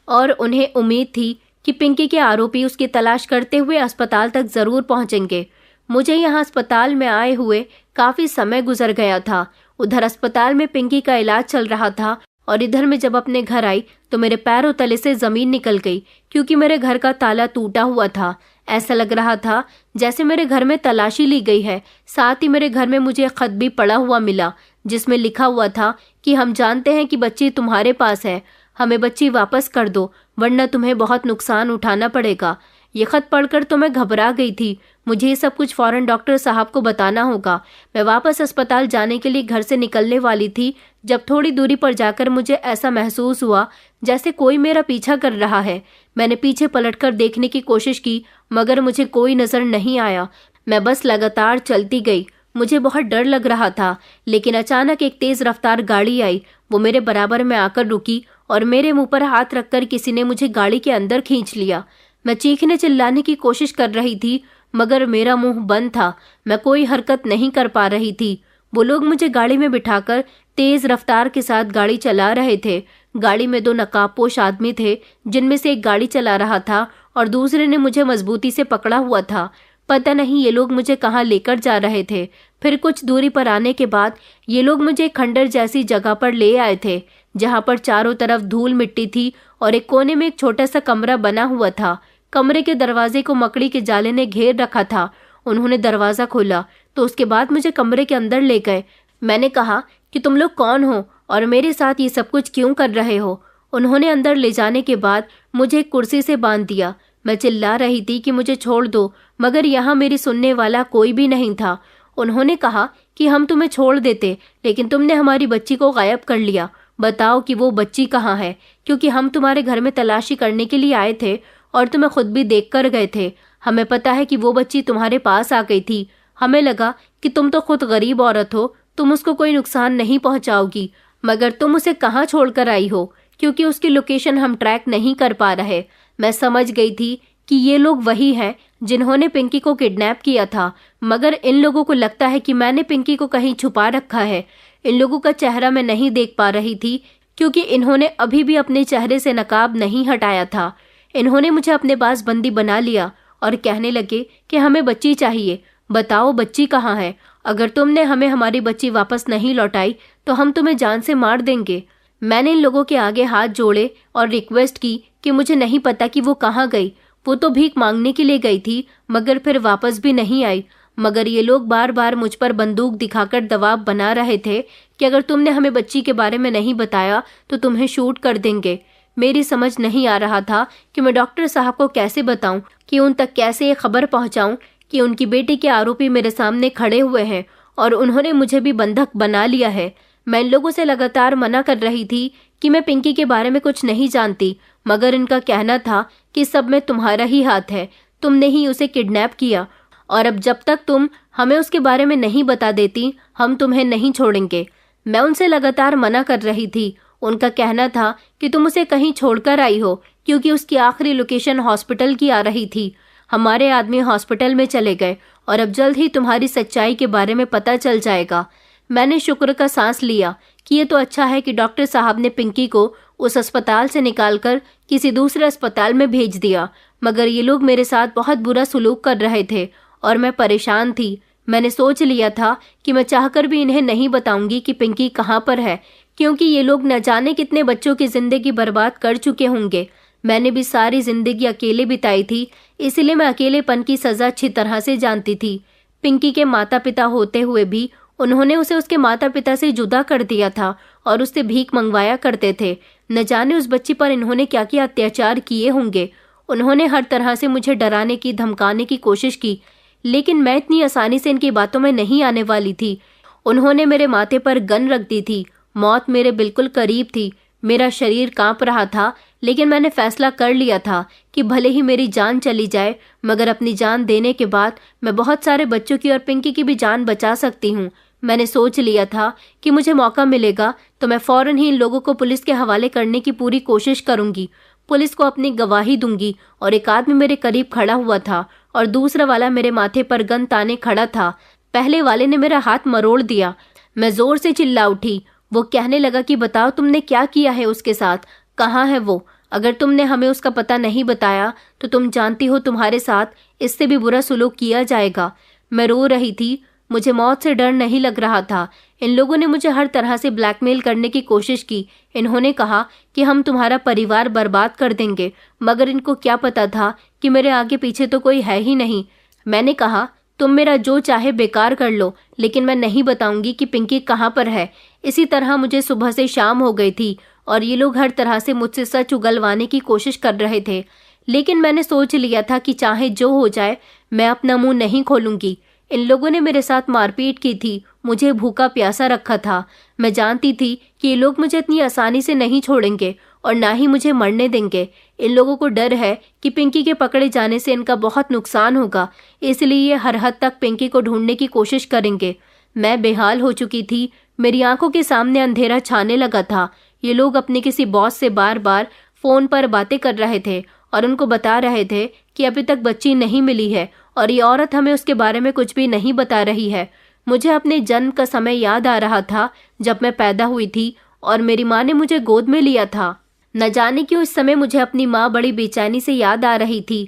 और उन्हें उम्मीद थी कि पिंकी के आरोपी उसकी तलाश करते हुए अस्पताल तक ज़रूर पहुंचेंगे। मुझे यहाँ अस्पताल में आए हुए काफ़ी समय गुजर गया था। उधर अस्पताल में पिंकी का इलाज चल रहा था और इधर मैं जब अपने घर आई तो मेरे पैरों तले से ज़मीन निकल गई, क्योंकि मेरे घर का ताला टूटा हुआ था। ऐसा लग रहा था जैसे मेरे घर में तलाशी ली गई है। साथ ही मेरे घर में मुझे एक खत भी पड़ा हुआ मिला, जिसमें लिखा हुआ था कि हम जानते हैं कि बच्ची तुम्हारे पास है, हमें बच्ची वापस कर दो, वरना तुम्हें बहुत नुकसान उठाना पड़ेगा। ये खत पढ़कर तो मैं घबरा गई थी। मुझे ये सब कुछ फौरन डॉक्टर साहब को बताना होगा। मैं वापस अस्पताल जाने के लिए घर से निकलने वाली थी, जब थोड़ी दूरी पर जाकर मुझे ऐसा महसूस हुआ जैसे कोई मेरा पीछा कर रहा है। मैंने पीछे पलटकर देखने की कोशिश की, मगर मुझे कोई नजर नहीं आया। मैं बस लगातार चलती गई। मुझे बहुत डर लग रहा था, लेकिन अचानक एक तेज रफ्तार गाड़ी आई। वो मेरे बराबर में आकर रुकी और मेरे मुंह पर हाथ रखकर किसी ने मुझे गाड़ी के अंदर खींच लिया। मैं चीखने चिल्लाने की कोशिश कर रही थी, मगर मेरा मुंह बंद था। मैं कोई हरकत नहीं कर पा रही थी। वो लोग मुझे गाड़ी में बिठाकर तेज रफ्तार के साथ गाड़ी चला रहे थे। गाड़ी में 2 नकाबपोश आदमी थे, जिनमें से एक गाड़ी चला रहा था और दूसरे ने मुझे मजबूती से पकड़ा हुआ था। पता नहीं ये लोग मुझे कहाँ लेकर जा रहे थे। फिर कुछ दूरी पर आने के बाद ये लोग मुझे खंडर जैसी जगह पर ले आए थे, जहाँ पर चारों तरफ धूल मिट्टी थी और एक कोने में एक छोटा सा कमरा बना हुआ था। कमरे के दरवाजे को मकड़ी के जाले ने घेर रखा था। उन्होंने दरवाज़ा खोला तो उसके बाद मुझे कमरे के अंदर ले गए। मैंने कहा कि तुम लोग कौन हो और मेरे साथ ये सब कुछ क्यों कर रहे हो? उन्होंने अंदर ले जाने के बाद मुझे एक कुर्सी से बांध दिया। मैं चिल्ला रही थी कि मुझे छोड़ दो, मगर यहाँ मेरी सुनने वाला कोई भी नहीं था। उन्होंने कहा कि हम तुम्हें छोड़ देते, लेकिन तुमने हमारी बच्ची को गायब कर लिया। बताओ कि वो बच्ची कहाँ है, क्योंकि हम तुम्हारे घर में तलाशी करने के लिए आए थे और तुम्हें खुद भी देख कर गए थे। हमें पता है कि वो बच्ची तुम्हारे पास आ गई थी। हमें लगा कि तुम तो खुद गरीब औरत हो, तुम उसको कोई नुकसान नहीं पहुंचाओगी, मगर तुम उसे कहाँ छोड़कर आई हो, क्योंकि उसकी लोकेशन हम ट्रैक नहीं कर पा रहे। मैं समझ गई थी कि ये लोग वही हैं जिन्होंने पिंकी को किडनैप किया था, मगर इन लोगों को लगता है कि मैंने पिंकी को कहीं छुपा रखा है। इन लोगों का चेहरा मैं नहीं देख पा रही थी, क्योंकि इन्होंने अभी भी अपने चेहरे से नकाब नहीं हटाया था। इन्होंने मुझे अपने पास बंदी बना लिया और कहने लगे कि हमें बच्ची चाहिए, बताओ बच्ची कहाँ है? अगर तुमने हमें हमारी बच्ची वापस नहीं लौटाई तो हम तुम्हें जान से मार देंगे। मैंने इन लोगों के आगे हाथ जोड़े और रिक्वेस्ट की कि मुझे नहीं पता कि वो कहाँ गई। वो तो भीख मांगने के लिए गई थी, मगर फिर वापस भी नहीं आई। मगर ये लोग बार बार मुझ पर बंदूक दिखाकर दबाव बना रहे थे कि अगर तुमने हमें बच्ची के बारे में नहीं बताया तो तुम्हें शूट कर देंगे। मेरी समझ नहीं आ रहा था कि मैं डॉक्टर साहब को कैसे बताऊं, कि उन तक कैसे ये खबर पहुंचाऊं कि उनकी बेटी के आरोपी मेरे सामने खड़े हुए हैं और उन्होंने मुझे भी बंधक बना लिया है। मैं इन लोगों से लगातार मना कर रही थी कि मैं पिंकी के बारे में कुछ नहीं जानती, मगर इनका कहना था कि सब में तुम्हारा ही हाथ है, तुमने ही उसे किडनैप किया और अब जब तक तुम हमें उसके बारे में नहीं बता देती हम तुम्हें नहीं छोड़ेंगे। मैं उनसे लगातार मना कर रही थी। उनका कहना था कि तुम उसे कहीं छोड़कर आई हो, क्योंकि उसकी आखिरी लोकेशन हॉस्पिटल की आ रही थी। हमारे आदमी हॉस्पिटल में चले गए और अब जल्द ही तुम्हारी सच्चाई के बारे में पता चल जाएगा। मैंने शुक्र का सांस लिया कि ये तो अच्छा है कि डॉक्टर साहब ने पिंकी को उस अस्पताल से निकालकर किसी दूसरे अस्पताल में भेज दिया, मगर ये लोग मेरे साथ बहुत बुरा सलूक कर रहे थे और मैं परेशान थी। मैंने सोच लिया था कि मैं चाहकर भी इन्हें नहीं बताऊंगी कि पिंकी कहाँ पर है, क्योंकि ये लोग न जाने कितने बच्चों की जिंदगी बर्बाद कर चुके होंगे। मैंने भी सारी जिंदगी अकेले बिताई थी, इसलिए मैं अकेलेपन की सजा अच्छी तरह से जानती थी। पिंकी के माता पिता होते हुए भी उन्होंने उसे उसके माता पिता से जुदा कर दिया था और उससे भीख मंगवाया करते थे। न जाने उस बच्ची पर इन्होंने क्या क्या अत्याचार किए होंगे। उन्होंने हर तरह से मुझे डराने की धमकाने की कोशिश की, लेकिन मैं इतनी आसानी से इनकी बातों में नहीं आने वाली थी। उन्होंने मेरे माथे पर गन रख दी थी। मौत मेरे बिल्कुल करीब थी। मेरा शरीर कांप रहा था, लेकिन मैंने फैसला कर लिया था कि भले ही मेरी जान चली जाए, मगर अपनी जान देने के बाद मैं बहुत सारे बच्चों की और पिंकी की भी जान बचा सकती हूँ। मैंने सोच लिया था कि मुझे मौका मिलेगा तो मैं फौरन ही इन लोगों को पुलिस के हवाले करने की पूरी कोशिश करूंगी। पुलिस को अपनी गवाही दूंगी। और एक आदमी मेरे करीब खड़ा हुआ था और दूसरा वाला मेरे माथे पर गन ताने खड़ा था। पहले वाले ने मेरा हाथ मरोड़ दिया। मैं जोर से चिल्ला उठी। वो कहने लगा कि बताओ तुमने क्या किया है उसके साथ, कहाँ है वो? अगर तुमने हमें उसका पता नहीं बताया तो तुम जानती हो तुम्हारे साथ इससे भी बुरा सुलूक किया जाएगा। मैं रो रही थी। मुझे मौत से डर नहीं लग रहा था। इन लोगों ने मुझे हर तरह से ब्लैकमेल करने की कोशिश की। इन्होंने कहा कि हम तुम्हारा परिवार बर्बाद कर देंगे, मगर इनको क्या पता था कि मेरे आगे पीछे तो कोई है ही नहीं। मैंने कहा तुम मेरा जो चाहे बेकार कर लो, लेकिन मैं नहीं बताऊंगी कि पिंकी कहाँ पर है। इसी तरह मुझे सुबह से शाम हो गई थी और ये लोग हर तरह से मुझसे सच उगलवाने की कोशिश कर रहे थे, लेकिन मैंने सोच लिया था कि चाहे जो हो जाए मैं अपना मुंह नहीं खोलूंगी। इन लोगों ने मेरे साथ मारपीट की थी, मुझे भूखा प्यासा रखा था। मैं जानती थी कि ये लोग मुझे इतनी आसानी से नहीं छोड़ेंगे और ना ही मुझे मरने देंगे। इन लोगों को डर है कि पिंकी के पकड़े जाने से इनका बहुत नुकसान होगा, इसलिए ये हर हद तक पिंकी को ढूंढने की कोशिश करेंगे। मैं बेहाल हो चुकी थी। मेरी आंखों के सामने अंधेरा छाने लगा था। ये लोग अपने किसी बॉस से बार बार फोन पर बातें कर रहे थे और उनको बता रहे थे कि अभी तक बच्ची नहीं मिली है और ये औरत हमें उसके बारे में कुछ भी नहीं बता रही है। मुझे अपने जन्म का समय याद आ रहा था जब मैं पैदा हुई थी और मेरी माँ ने मुझे गोद में लिया था। न जाने क्यों इस समय मुझे अपनी माँ बड़ी बेचैनी से याद आ रही थी।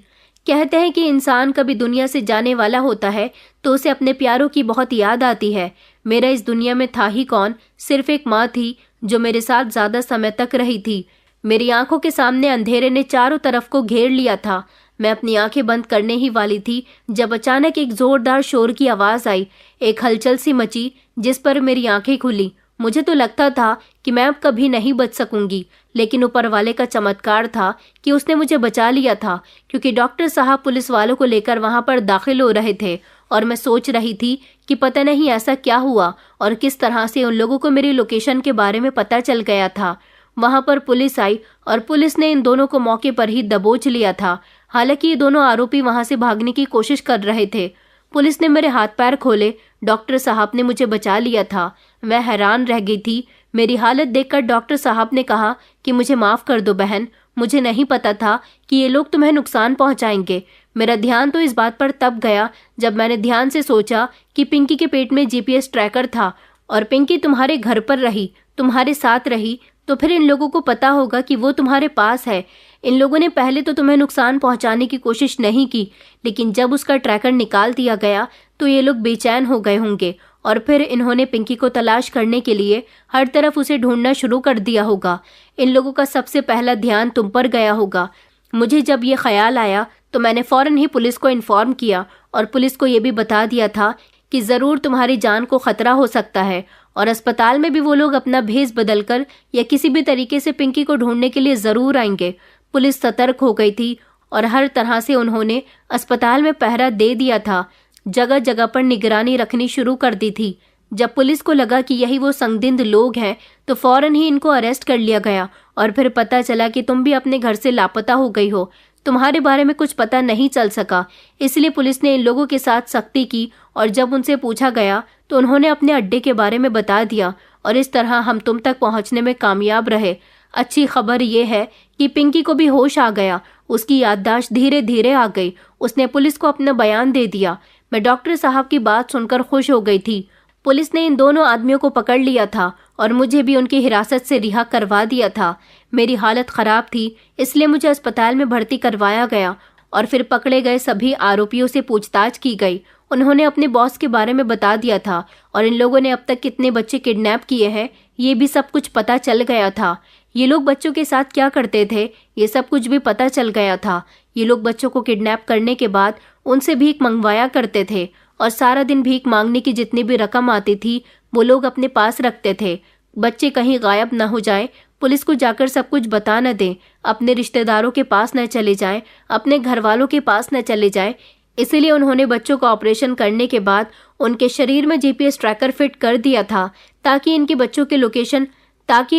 कहते हैं कि इंसान कभी दुनिया से जाने वाला होता है तो उसे अपने प्यारों की बहुत याद आती है। मेरा इस दुनिया में था ही कौन, सिर्फ एक माँ थी जो मेरे साथ ज्यादा समय तक रही थी। मेरी आंखों के सामने अंधेरे ने चारों तरफ को घेर लिया था। मैं अपनी आंखें बंद करने ही वाली थी जब अचानक एक जोरदार शोर की आवाज आई। एक हलचल सी मची जिस पर मेरी आंखें खुली। मुझे तो लगता था कि मैं अब कभी नहीं बच सकूंगी, लेकिन ऊपर वाले का चमत्कार था कि उसने मुझे बचा लिया था, क्योंकि डॉक्टर साहब पुलिस वालों को लेकर वहां पर दाखिल हो रहे थे और मैं सोच रही थी कि पता नहीं ऐसा क्या हुआ और किस तरह से उन लोगों को मेरी लोकेशन के बारे में पता चल गया था। वहां पर पुलिस आई और पुलिस ने इन दोनों को मौके पर ही दबोच लिया था। हालांकि ये दोनों आरोपी वहां से भागने की कोशिश कर रहे थे। पुलिस ने मेरे हाथ पैर खोले। डॉक्टर साहब ने मुझे बचा लिया था। मैं हैरान रह गई थी। मेरी हालत देखकर डॉक्टर साहब ने कहा कि मुझे माफ कर दो बहन, मुझे नहीं पता था कि ये लोग तुम्हें नुकसान पहुंचाएंगे। मेरा ध्यान तो इस बात पर तब गया जब मैंने ध्यान से सोचा कि पिंकी के पेट में जीपीएस ट्रैकर था और पिंकी तुम्हारे घर पर रही, तुम्हारे साथ रही, तो फिर इन लोगों को पता होगा कि वो तुम्हारे पास है। इन लोगों ने पहले तो तुम्हें नुकसान पहुंचाने की कोशिश नहीं की, लेकिन जब उसका ट्रैकर निकाल दिया गया तो ये लोग बेचैन हो गए होंगे और फिर इन्होंने पिंकी को तलाश करने के लिए हर तरफ उसे ढूंढना शुरू कर दिया होगा। इन लोगों का सबसे पहला ध्यान तुम पर गया होगा। मुझे जब ये ख्याल आया तो मैंने फौरन ही पुलिस को इन्फॉर्म किया और पुलिस को ये भी बता दिया था कि ज़रूर तुम्हारी जान को खतरा हो सकता है, और अस्पताल में भी वो लोग अपना भेस बदलकर या किसी भी तरीके से पिंकी को ढूंढने के लिए ज़रूर आएंगे। पुलिस सतर्क हो गई थी और हर तरह से उन्होंने अस्पताल में पहरा दे दिया था, जगह जगह पर निगरानी रखनी शुरू कर दी थी। जब पुलिस को लगा कि यही वो संदिग्ध लोग हैं तो फौरन ही इनको अरेस्ट कर लिया गया, और फिर पता चला कि तुम भी अपने घर से लापता हो गई हो, तुम्हारे बारे में कुछ पता नहीं चल सका। इसलिए पुलिस ने इन लोगों के साथ सख्ती की, और जब उनसे पूछा गया तो उन्होंने अपने अड्डे के बारे में बता दिया, और इस तरह हम तुम तक पहुंचने में कामयाब रहे। अच्छी खबर यह है कि पिंकी को भी होश आ गया, उसकी याददाश्त धीरे धीरे आ गई। उसने पुलिस को अपना बयान दे दिया। मैं डॉक्टर साहब की बात सुनकर खुश हो गई थी। पुलिस ने इन दोनों आदमियों को पकड़ लिया था और मुझे भी उनकी हिरासत से रिहा करवा दिया था। मेरी हालत खराब थी, इसलिए मुझे अस्पताल में भर्ती करवाया गया, और फिर पकड़े गए सभी आरोपियों से पूछताछ की गई। उन्होंने अपने बॉस के बारे में बता दिया था, और इन लोगों ने अब तक कितने बच्चे किडनैप किए हैं ये भी सब कुछ पता चल गया था। ये लोग बच्चों के साथ क्या करते थे ये सब कुछ भी पता चल गया था। ये लोग बच्चों को किडनैप करने के बाद उनसे भीख मंगवाया करते थे, और सारा दिन भीख मांगने की जितनी भी रकम आती थी वो लोग अपने पास रखते थे। बच्चे कहीं गायब न हो जाएं, पुलिस को जाकर सब कुछ बता न दें, अपने रिश्तेदारों के पास न चले जाएं, अपने घर वालों के पास न चले जाएं। इसीलिए उन्होंने बच्चों का ऑपरेशन करने के बाद उनके शरीर में जीपीएस ट्रैकर फिट कर दिया था, ताकि इन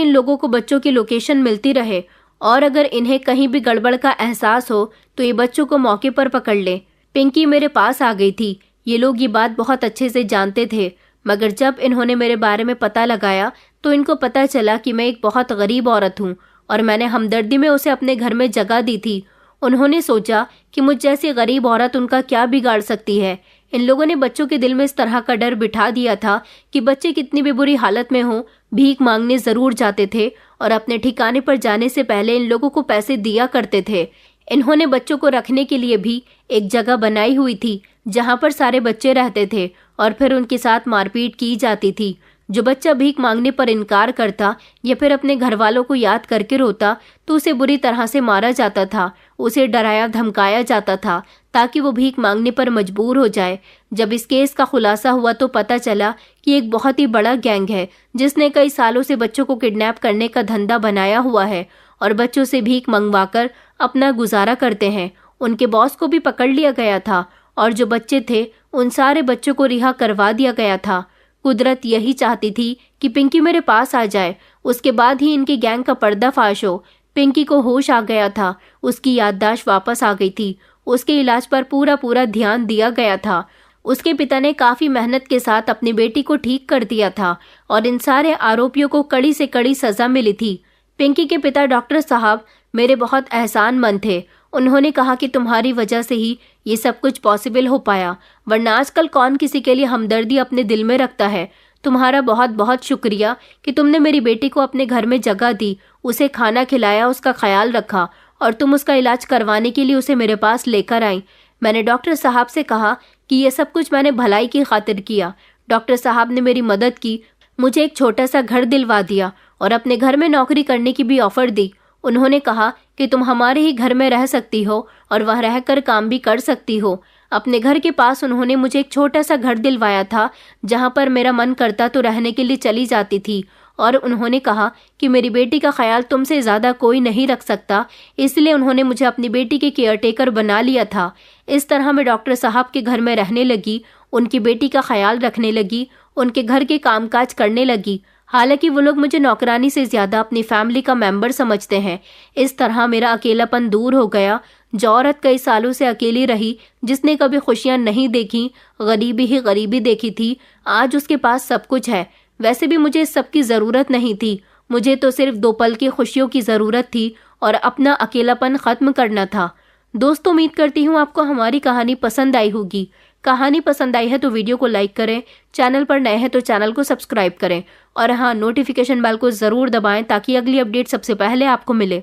लोगों को बच्चों की लोकेशन मिलती रहे, और अगर इन्हें कहीं भी गड़बड़ का एहसास हो तो ये बच्चों को मौके पर पकड़ ले। पिंकी मेरे पास आ गई थी। ये लोग ये बात बहुत अच्छे से जानते थे, मगर जब इन्होंने मेरे बारे में पता लगाया तो इनको पता चला कि मैं एक बहुत गरीब औरत हूँ, और मैंने हमदर्दी में उसे अपने घर में जगह दी थी। उन्होंने सोचा कि मुझ जैसी गरीब औरत उनका क्या बिगाड़ सकती है। इन लोगों ने बच्चों के दिल में इस तरह का डर बिठा दिया था कि बच्चे कितनी भी बुरी हालत में हों, भीख मांगने जरूर जाते थे, और अपने ठिकाने पर जाने से पहले इन लोगों को पैसे दिया करते थे। इन्होंने बच्चों को रखने के लिए भी एक जगह बनाई हुई थी जहां पर सारे बच्चे रहते थे, और फिर उनके साथ मारपीट की जाती थी। जो बच्चा भीख मांगने पर इनकार करता या फिर अपने घर वालों को याद करके रोता तो उसे बुरी तरह से मारा जाता था, उसे डराया धमकाया जाता था ताकि वो भीख मांगने पर मजबूर हो जाए। जब इस केस का खुलासा हुआ तो पता चला कि एक बहुत ही बड़ा गैंग है जिसने कई सालों से बच्चों को किडनैप करने का धंधा बनाया हुआ है और बच्चों से भीख मंगवाकर अपना गुजारा करते हैं। उनके बॉस को भी पकड़ लिया गया था और जो बच्चे थे उन सारे बच्चों को रिहा करवा दिया गया था। कुदरत यही चाहती थी कि पिंकी मेरे पास आ जाए, उसके बाद ही इनके गैंग का पर्दाफाश हो। पिंकी को होश आ गया था, उसकी याददाश्त वापस आ गई थी, उसके इलाज पर पूरा ध्यान दिया गया था। उसके पिता ने काफी मेहनत के साथ अपनी बेटी को ठीक कर दिया था और इन सारे आरोपियों को कड़ी से कड़ी सजा मिली थी। पिंकी के पिता डॉक्टर साहब मेरे बहुत एहसानमंद थे। उन्होंने कहा कि तुम्हारी वजह से ही ये सब कुछ पॉसिबल हो पाया, वरना आजकल कौन किसी के लिए हमदर्दी अपने दिल में रखता है। तुम्हारा बहुत बहुत शुक्रिया कि तुमने मेरी बेटी को अपने घर में जगह दी, उसे खाना खिलाया, उसका ख्याल रखा और तुम उसका इलाज करवाने के लिए उसे मेरे पास लेकर आई। मैंने डॉक्टर साहब से कहा कि यह सब कुछ मैंने भलाई की खातिर किया। डॉक्टर साहब ने मेरी मदद की, मुझे एक छोटा सा घर दिलवा दिया और अपने घर में नौकरी करने की भी ऑफर दी। उन्होंने कहा कि तुम हमारे ही घर में रह सकती हो और वह रहकर काम भी कर सकती हो। अपने घर के पास उन्होंने मुझे एक छोटा सा घर दिलवाया था जहां पर मेरा मन करता तो रहने के लिए चली जाती थी, और उन्होंने कहा कि मेरी बेटी का ख्याल तुमसे ज़्यादा कोई नहीं रख सकता, इसलिए उन्होंने मुझे अपनी बेटी के केयरटेकर बना लिया था। इस तरह मैं डॉक्टर साहब के घर में रहने लगी, उनकी बेटी का ख्याल रखने लगी, उनके घर के कामकाज करने लगी। हालांकि वो लोग मुझे नौकरानी से ज़्यादा अपनी फैमिली का मेंबर समझते हैं। इस तरह मेरा अकेलापन दूर हो गया। जो औरत कई सालों से अकेली रही, जिसने कभी खुशियां नहीं देखी, गरीबी ही गरीबी देखी थी, आज उसके पास सब कुछ है। वैसे भी मुझे इस सब की ज़रूरत नहीं थी, मुझे तो सिर्फ 2 पल की खुशियों की ज़रूरत थी और अपना अकेलापन ख़त्म करना था। दोस्तों, उम्मीद करती हूँ आपको हमारी कहानी पसंद आई होगी। कहानी पसंद आई है तो वीडियो को लाइक करें, चैनल पर नए हैं तो चैनल को सब्सक्राइब करें और हाँ, नोटिफिकेशन बेल को ज़रूर दबाएं ताकि अगली अपडेट सबसे पहले आपको मिले।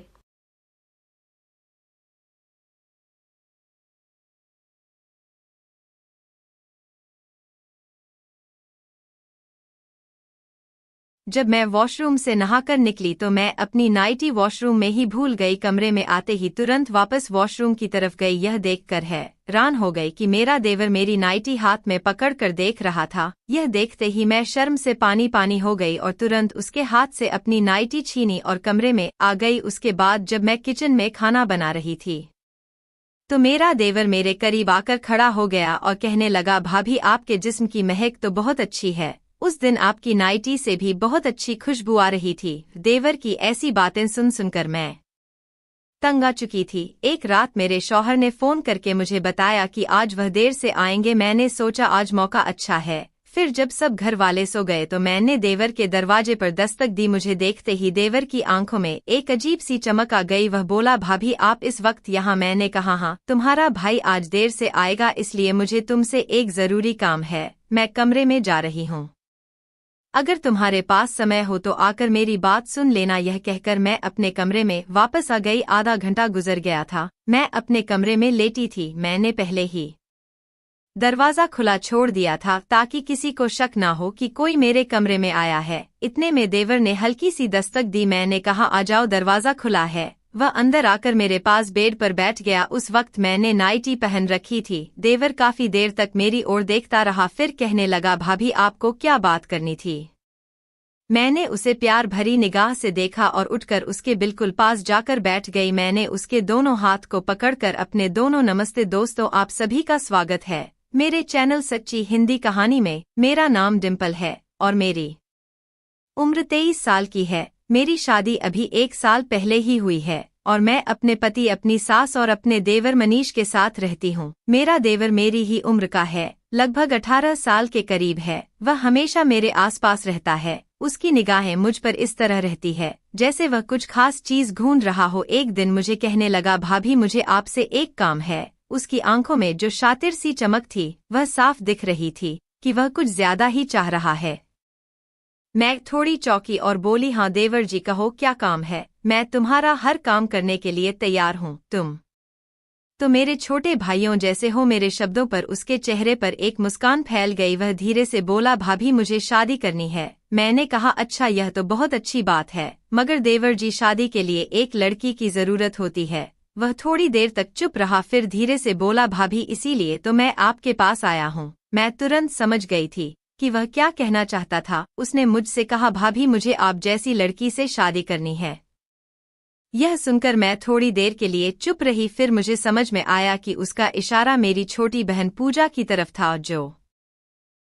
जब मैं वॉशरूम से नहाकर निकली तो मैं अपनी नाइटी वॉशरूम में ही भूल गई। कमरे में आते ही तुरंत वापस वॉशरूम की तरफ गई। यह देखकर हैरान हो गई कि मेरा देवर मेरी नाइटी हाथ में पकड़कर देख रहा था। यह देखते ही मैं शर्म से पानी पानी हो गई और तुरंत उसके हाथ से अपनी नाइटी छीनी और कमरे में आ गई। उसके बाद जब मैं किचन में खाना बना रही थी तो मेरा देवर मेरे करीब आकर खड़ा हो गया और कहने लगा, भाभी आपके जिस्म की महक तो बहुत अच्छी है। उस दिन आपकी नाइटी से भी बहुत अच्छी खुशबू आ रही थी। देवर की ऐसी बातें सुन सुनकर मैं तंग आ चुकी थी। एक रात मेरे शौहर ने फोन करके मुझे बताया कि आज वह देर से आएंगे। मैंने सोचा आज मौका अच्छा है। फिर जब सब घर वाले सो गए तो मैंने देवर के दरवाजे पर दस्तक दी। मुझे देखते ही देवर की आंखों में एक अजीब सी चमक आ गई। वह बोला, भाभी आप इस वक्त यहाँ? मैंने कहा हाँ, तुम्हारा भाई आज देर से आएगा इसलिए मुझे तुमसे एक जरूरी काम है। मैं कमरे में जा रही हूँ, अगर तुम्हारे पास समय हो तो आकर मेरी बात सुन लेना। यह कहकर मैं अपने कमरे में वापस आ गई। आधा घंटा गुजर गया था। मैं अपने कमरे में लेटी थी। मैंने पहले ही दरवाजा खुला छोड़ दिया था ताकि किसी को शक ना हो कि कोई मेरे कमरे में आया है। इतने में देवर ने हल्की सी दस्तक दी। मैंने कहा आ जाओ, दरवाजा खुला है। वह अंदर आकर मेरे पास बेड पर बैठ गया। उस वक्त मैंने नाइटी पहन रखी थी। देवर काफी देर तक मेरी ओर देखता रहा, फिर कहने लगा, भाभी आपको क्या बात करनी थी? मैंने उसे प्यार भरी निगाह से देखा और उठकर उसके बिल्कुल पास जाकर बैठ गई। मैंने उसके दोनों हाथ को पकड़कर अपने दोनों नमस्ते दोस्तों, आप सभी का स्वागत है मेरे चैनल सच्ची हिंदी कहानी में। मेरा नाम डिम्पल है और मेरी उम्र 23 साल की है। मेरी शादी अभी 1 साल पहले ही हुई है और मैं अपने पति, अपनी सास और अपने देवर मनीष के साथ रहती हूँ। मेरा देवर मेरी ही उम्र का है, लगभग 18 साल के करीब है। वह हमेशा मेरे आसपास रहता है। उसकी निगाहें मुझ पर इस तरह रहती है जैसे वह कुछ खास चीज ढूंढ रहा हो। एक दिन मुझे कहने लगा, भाभी मुझे आपसे एक काम है। उसकी आंखों में जो शातिर सी चमक थी वह साफ दिख रही थी कि वह कुछ ज्यादा ही चाह रहा है। मैं थोड़ी चौंकी और बोली, हाँ देवर जी कहो क्या काम है? मैं तुम्हारा हर काम करने के लिए तैयार हूँ। तुम तो मेरे छोटे भाइयों जैसे हो। मेरे शब्दों पर उसके चेहरे पर एक मुस्कान फैल गई। वह धीरे से बोला, भाभी मुझे शादी करनी है। मैंने कहा अच्छा, यह तो बहुत अच्छी बात है, मगर देवर जी शादी के लिए एक लड़की की जरूरत होती है। वह थोड़ी देर तक चुप रहा, फिर धीरे से बोला, भाभी इसीलिए तो मैं आपके पास आया हूँ। मैं तुरंत समझ गई थी कि वह क्या कहना चाहता था। उसने मुझसे कहा, भाभी मुझे आप जैसी लड़की से शादी करनी है। यह सुनकर मैं थोड़ी देर के लिए चुप रही, फिर मुझे समझ में आया कि उसका इशारा मेरी छोटी बहन पूजा की तरफ था, जो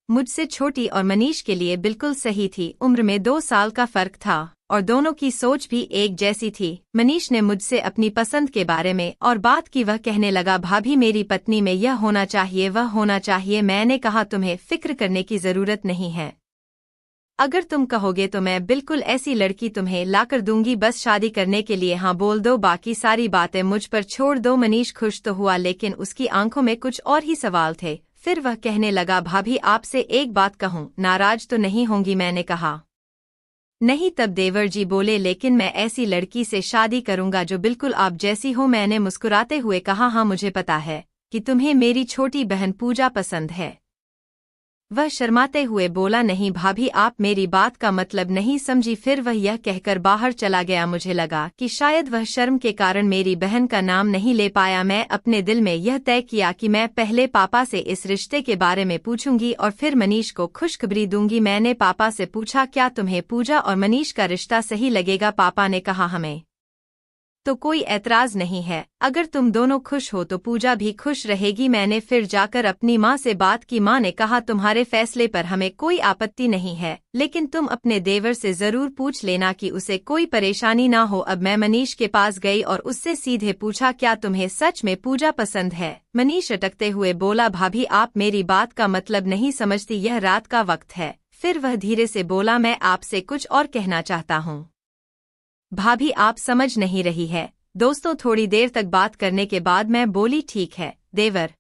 मुझसे छोटी और मनीष के लिए बिल्कुल सही थी। उम्र में 2 साल का फर्क था और दोनों की सोच भी एक जैसी थी। मनीष ने मुझसे अपनी पसंद के बारे में और बात की। वह कहने लगा, भाभी मेरी पत्नी में यह होना चाहिए, वह होना चाहिए। मैंने कहा, तुम्हें फिक्र करने की जरूरत नहीं है। अगर तुम कहोगे तो मैं बिल्कुल ऐसी लड़की तुम्हें लाकर दूंगी। बस शादी करने के लिए हाँ बोल दो, बाकी सारी बातें मुझ पर छोड़ दो। मनीष खुश तो हुआ लेकिन उसकी आंखों में कुछ और ही सवाल थे। फिर वह कहने लगा, भाभी आपसे एक बात कहूँ, नाराज तो नहीं होंगी? मैंने कहा नहीं। तब देवर जी बोले, लेकिन मैं ऐसी लड़की से शादी करूंगा जो बिल्कुल आप जैसी हो। मैंने मुस्कुराते हुए कहा, हाँ मुझे पता है कि तुम्हें मेरी छोटी बहन पूजा पसंद है। वह शर्माते हुए बोला, नहीं भाभी आप मेरी बात का मतलब नहीं समझी। फिर वह यह कहकर बाहर चला गया। मुझे लगा कि शायद वह शर्म के कारण मेरी बहन का नाम नहीं ले पाया। मैं अपने दिल में यह तय किया कि मैं पहले पापा से इस रिश्ते के बारे में पूछूंगी और फिर मनीष को खुशखबरी दूंगी। मैंने पापा से पूछा, क्या तुम्हें पूजा और मनीष का रिश्ता सही लगेगा? पापा ने कहा, हमें तो कोई ऐतराज नहीं है। अगर तुम दोनों खुश हो तो पूजा भी खुश रहेगी। मैंने फिर जाकर अपनी माँ से बात की। माँ ने कहा, तुम्हारे फैसले पर हमें कोई आपत्ति नहीं है, लेकिन तुम अपने देवर से जरूर पूछ लेना कि उसे कोई परेशानी ना हो। अब मैं मनीष के पास गई और उससे सीधे पूछा, क्या तुम्हें सच में पूजा पसंद है? मनीष अटकते हुए बोला, भाभी आप मेरी बात का मतलब नहीं समझती, यह रात का वक्त है। फिर वह धीरे से बोला, मैं आपसे कुछ और कहना चाहता हूँ। भाभी आप समझ नहीं रही है। दोस्तों थोड़ी देर तक बात करने के बाद मैं बोली, ठीक है देवर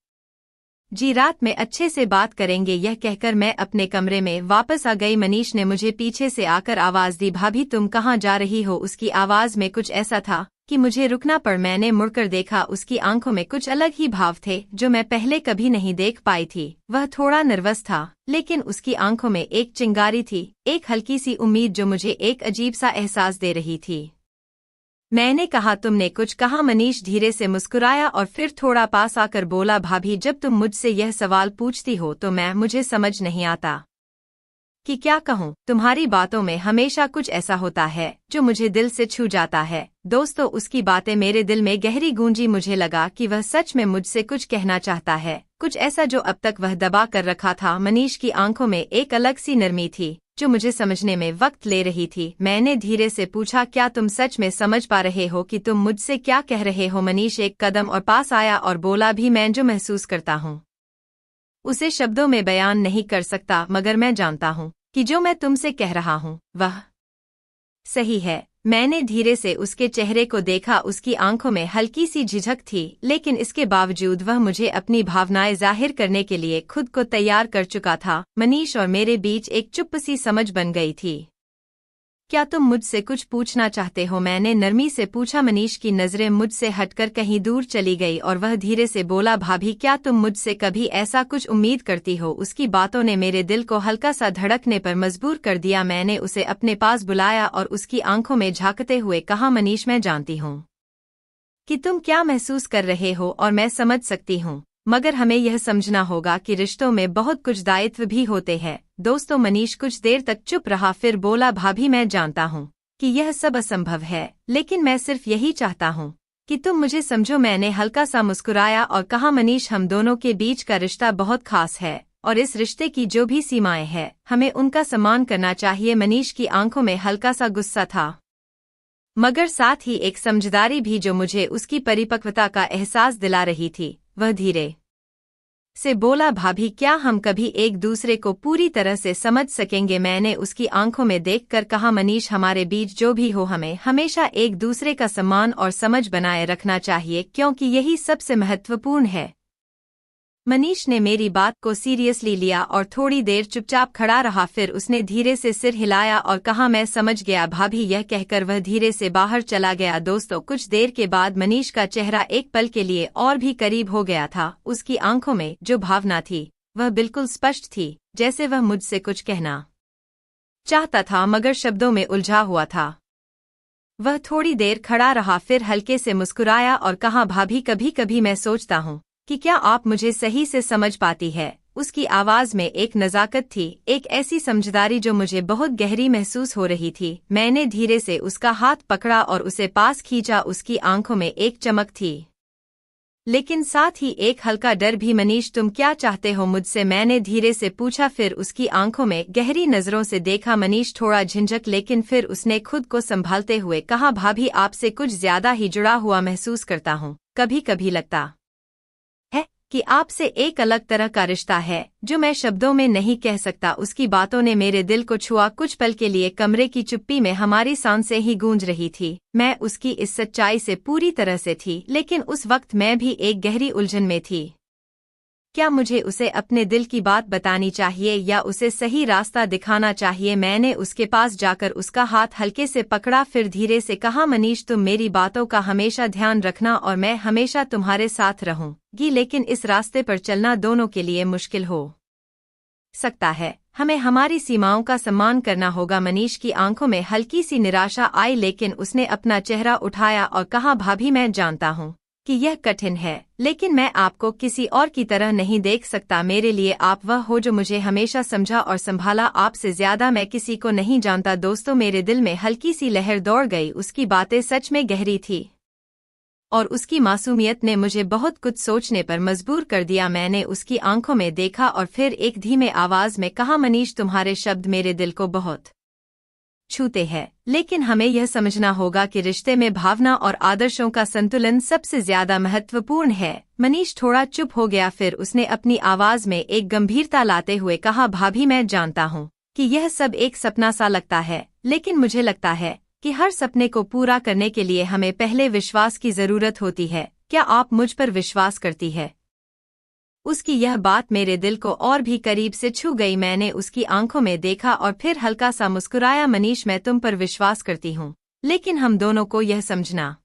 जी, रात में अच्छे से बात करेंगे। यह कहकर मैं अपने कमरे में वापस आ गई। मनीष ने मुझे पीछे से आकर आवाज दी, भाभी तुम कहाँ जा रही हो? उसकी आवाज में कुछ ऐसा था कि मुझे रुकना पड़। मैंने मुड़कर देखा, उसकी आंखों में कुछ अलग ही भाव थे जो मैं पहले कभी नहीं देख पाई थी। वह थोड़ा नर्वस था, लेकिन उसकी आंखों में एक चिंगारी थी, एक हल्की सी उम्मीद जो मुझे एक अजीब सा एहसास दे रही थी। मैंने कहा, तुमने कुछ कहा? मनीष धीरे से मुस्कुराया और फिर थोड़ा पास आकर बोला, भाभी जब तुम मुझसे यह सवाल पूछती हो तो मुझे समझ नहीं आता कि क्या कहूँ। तुम्हारी बातों में हमेशा कुछ ऐसा होता है जो मुझे दिल से छू जाता है। दोस्तों, उसकी बातें मेरे दिल में गहरी गूंजी। मुझे लगा कि वह सच में मुझसे कुछ कहना चाहता है, कुछ ऐसा जो अब तक वह दबा कर रखा था। मनीष की आंखों में एक अलग सी नरमी थी जो मुझे समझने में वक्त ले रही थी। मैंने धीरे से पूछा, क्या तुम सच में समझ पा रहे हो कि तुम मुझसे क्या कह रहे हो? मनीष एक कदम और पास आया और बोला, भी मैं जो महसूस करता हूँ उसे शब्दों में बयान नहीं कर सकता, मगर मैं जानता हूँ कि जो मैं तुमसे कह रहा हूँ वह सही है। मैंने धीरे से उसके चेहरे को देखा। उसकी आंखों में हल्की सी झिझक थी, लेकिन इसके बावजूद वह मुझे अपनी भावनाएं जाहिर करने के लिए खुद को तैयार कर चुका था। मनीष और मेरे बीच एक चुप सी समझ बन गई थी। क्या तुम मुझसे कुछ पूछना चाहते हो? मैंने नरमी से पूछा। मनीष की नजरें मुझसे हटकर कहीं दूर चली गई और वह धीरे से बोला, भाभी क्या तुम मुझसे कभी ऐसा कुछ उम्मीद करती हो? उसकी बातों ने मेरे दिल को हल्का सा धड़कने पर मजबूर कर दिया। मैंने उसे अपने पास बुलाया और उसकी आंखों में झांकते हुए कहा, मनीष मैं जानती हूँ कि तुम क्या महसूस कर रहे हो और मैं समझ सकती हूँ, मगर हमें यह समझना होगा कि रिश्तों में बहुत कुछ दायित्व भी होते हैं। दोस्तों, मनीष कुछ देर तक चुप रहा, फिर बोला, भाभी मैं जानता हूँ कि यह सब असंभव है, लेकिन मैं सिर्फ यही चाहता हूँ कि तुम मुझे समझो। मैंने हल्का सा मुस्कुराया और कहा, मनीष हम दोनों के बीच का रिश्ता बहुत खास है और इस रिश्ते की जो भी सीमाएं हैं हमें उनका सम्मान करना चाहिए। मनीष की आंखों में हल्का सा गुस्सा था, मगर साथ ही एक समझदारी भी जो मुझे उसकी परिपक्वता का एहसास दिला रही थी। वह धीरे से बोला, भाभी क्या हम कभी एक दूसरे को पूरी तरह से समझ सकेंगे? मैंने उसकी आंखों में देखकर कहा, मनीष हमारे बीच जो भी हो हमें हमेशा एक दूसरे का सम्मान और समझ बनाए रखना चाहिए, क्योंकि यही सबसे महत्वपूर्ण है। मनीष ने मेरी बात को सीरियसली लिया और थोड़ी देर चुपचाप खड़ा रहा। फिर उसने धीरे से सिर हिलाया और कहा, मैं समझ गया भाभी। यह कहकर वह धीरे से बाहर चला गया। दोस्तों, कुछ देर के बाद मनीष का चेहरा एक पल के लिए और भी करीब हो गया था। उसकी आंखों में जो भावना थी वह बिल्कुल स्पष्ट थी, जैसे वह मुझसे कुछ कहना चाहता था मगर शब्दों में उलझा हुआ था। वह थोड़ी देर खड़ा रहा, फिर हल्के से मुस्कुराया और कहा, भाभी कभी कभी मैं सोचता हूँ कि क्या आप मुझे सही से समझ पाती है? उसकी आवाज में एक नज़ाकत थी, एक ऐसी समझदारी जो मुझे बहुत गहरी महसूस हो रही थी। मैंने धीरे से उसका हाथ पकड़ा और उसे पास खींचा। उसकी आंखों में एक चमक थी, लेकिन साथ ही एक हल्का डर भी। मनीष तुम क्या चाहते हो मुझसे? मैंने धीरे से पूछा, फिर उसकी आंखों में गहरी नजरों से देखा। मनीष थोड़ा झिंझक, लेकिन फिर उसने खुद को संभालते हुए कहा, भाभी आपसे कुछ ज्यादा ही जुड़ा हुआ महसूस करता हूँ। कभी कभी लगता कि आपसे एक अलग तरह का रिश्ता है जो मैं शब्दों में नहीं कह सकता। उसकी बातों ने मेरे दिल को छुआ। कुछ पल के लिए कमरे की चुप्पी में हमारी सांसें ही गूंज रही थी। मैं उसकी इस सच्चाई से पूरी तरह से थी, लेकिन उस वक्त मैं भी एक गहरी उलझन में थी। क्या मुझे उसे अपने दिल की बात बतानी चाहिए या उसे सही रास्ता दिखाना चाहिए? मैंने उसके पास जाकर उसका हाथ हल्के से पकड़ा, फिर धीरे से कहा, मनीष तुम मेरी बातों का हमेशा ध्यान रखना और मैं हमेशा तुम्हारे साथ रहूंगी, लेकिन इस रास्ते पर चलना दोनों के लिए मुश्किल हो सकता है। हमें हमारी सीमाओं का सम्मान करना होगा। मनीष की आंखों में हल्की सी निराशा आई, लेकिन उसने अपना चेहरा उठाया और कहा, भाभी मैं जानता हूँ कि यह कठिन है, लेकिन मैं आपको किसी और की तरह नहीं देख सकता। मेरे लिए आप वह हो जो मुझे हमेशा समझा और संभाला। आपसे ज्यादा मैं किसी को नहीं जानता। दोस्तों, मेरे दिल में हल्की सी लहर दौड़ गई। उसकी बातें सच में गहरी थी और उसकी मासूमियत ने मुझे बहुत कुछ सोचने पर मजबूर कर दिया। मैंने उसकी आंखों में देखा और फिर एक धीमे आवाज में कहा, मनीष तुम्हारे शब्द मेरे दिल को बहुत छूते हैं, लेकिन हमें यह समझना होगा कि रिश्ते में भावना और आदर्शों का संतुलन सबसे ज्यादा महत्वपूर्ण है। मनीष थोड़ा चुप हो गया, फिर उसने अपनी आवाज में एक गंभीरता लाते हुए कहा, भाभी मैं जानता हूँ कि यह सब एक सपना सा लगता है, लेकिन मुझे लगता है कि हर सपने को पूरा करने के लिए हमें पहले विश्वास की जरूरत होती है। क्या आप मुझ पर विश्वास करती है? उसकी यह बात मेरे दिल को और भी करीब से छू गई। मैंने उसकी आंखों में देखा और फिर हल्का सा मुस्कुराया। मनीष मैं तुम पर विश्वास करती हूँ, लेकिन हम दोनों को यह समझना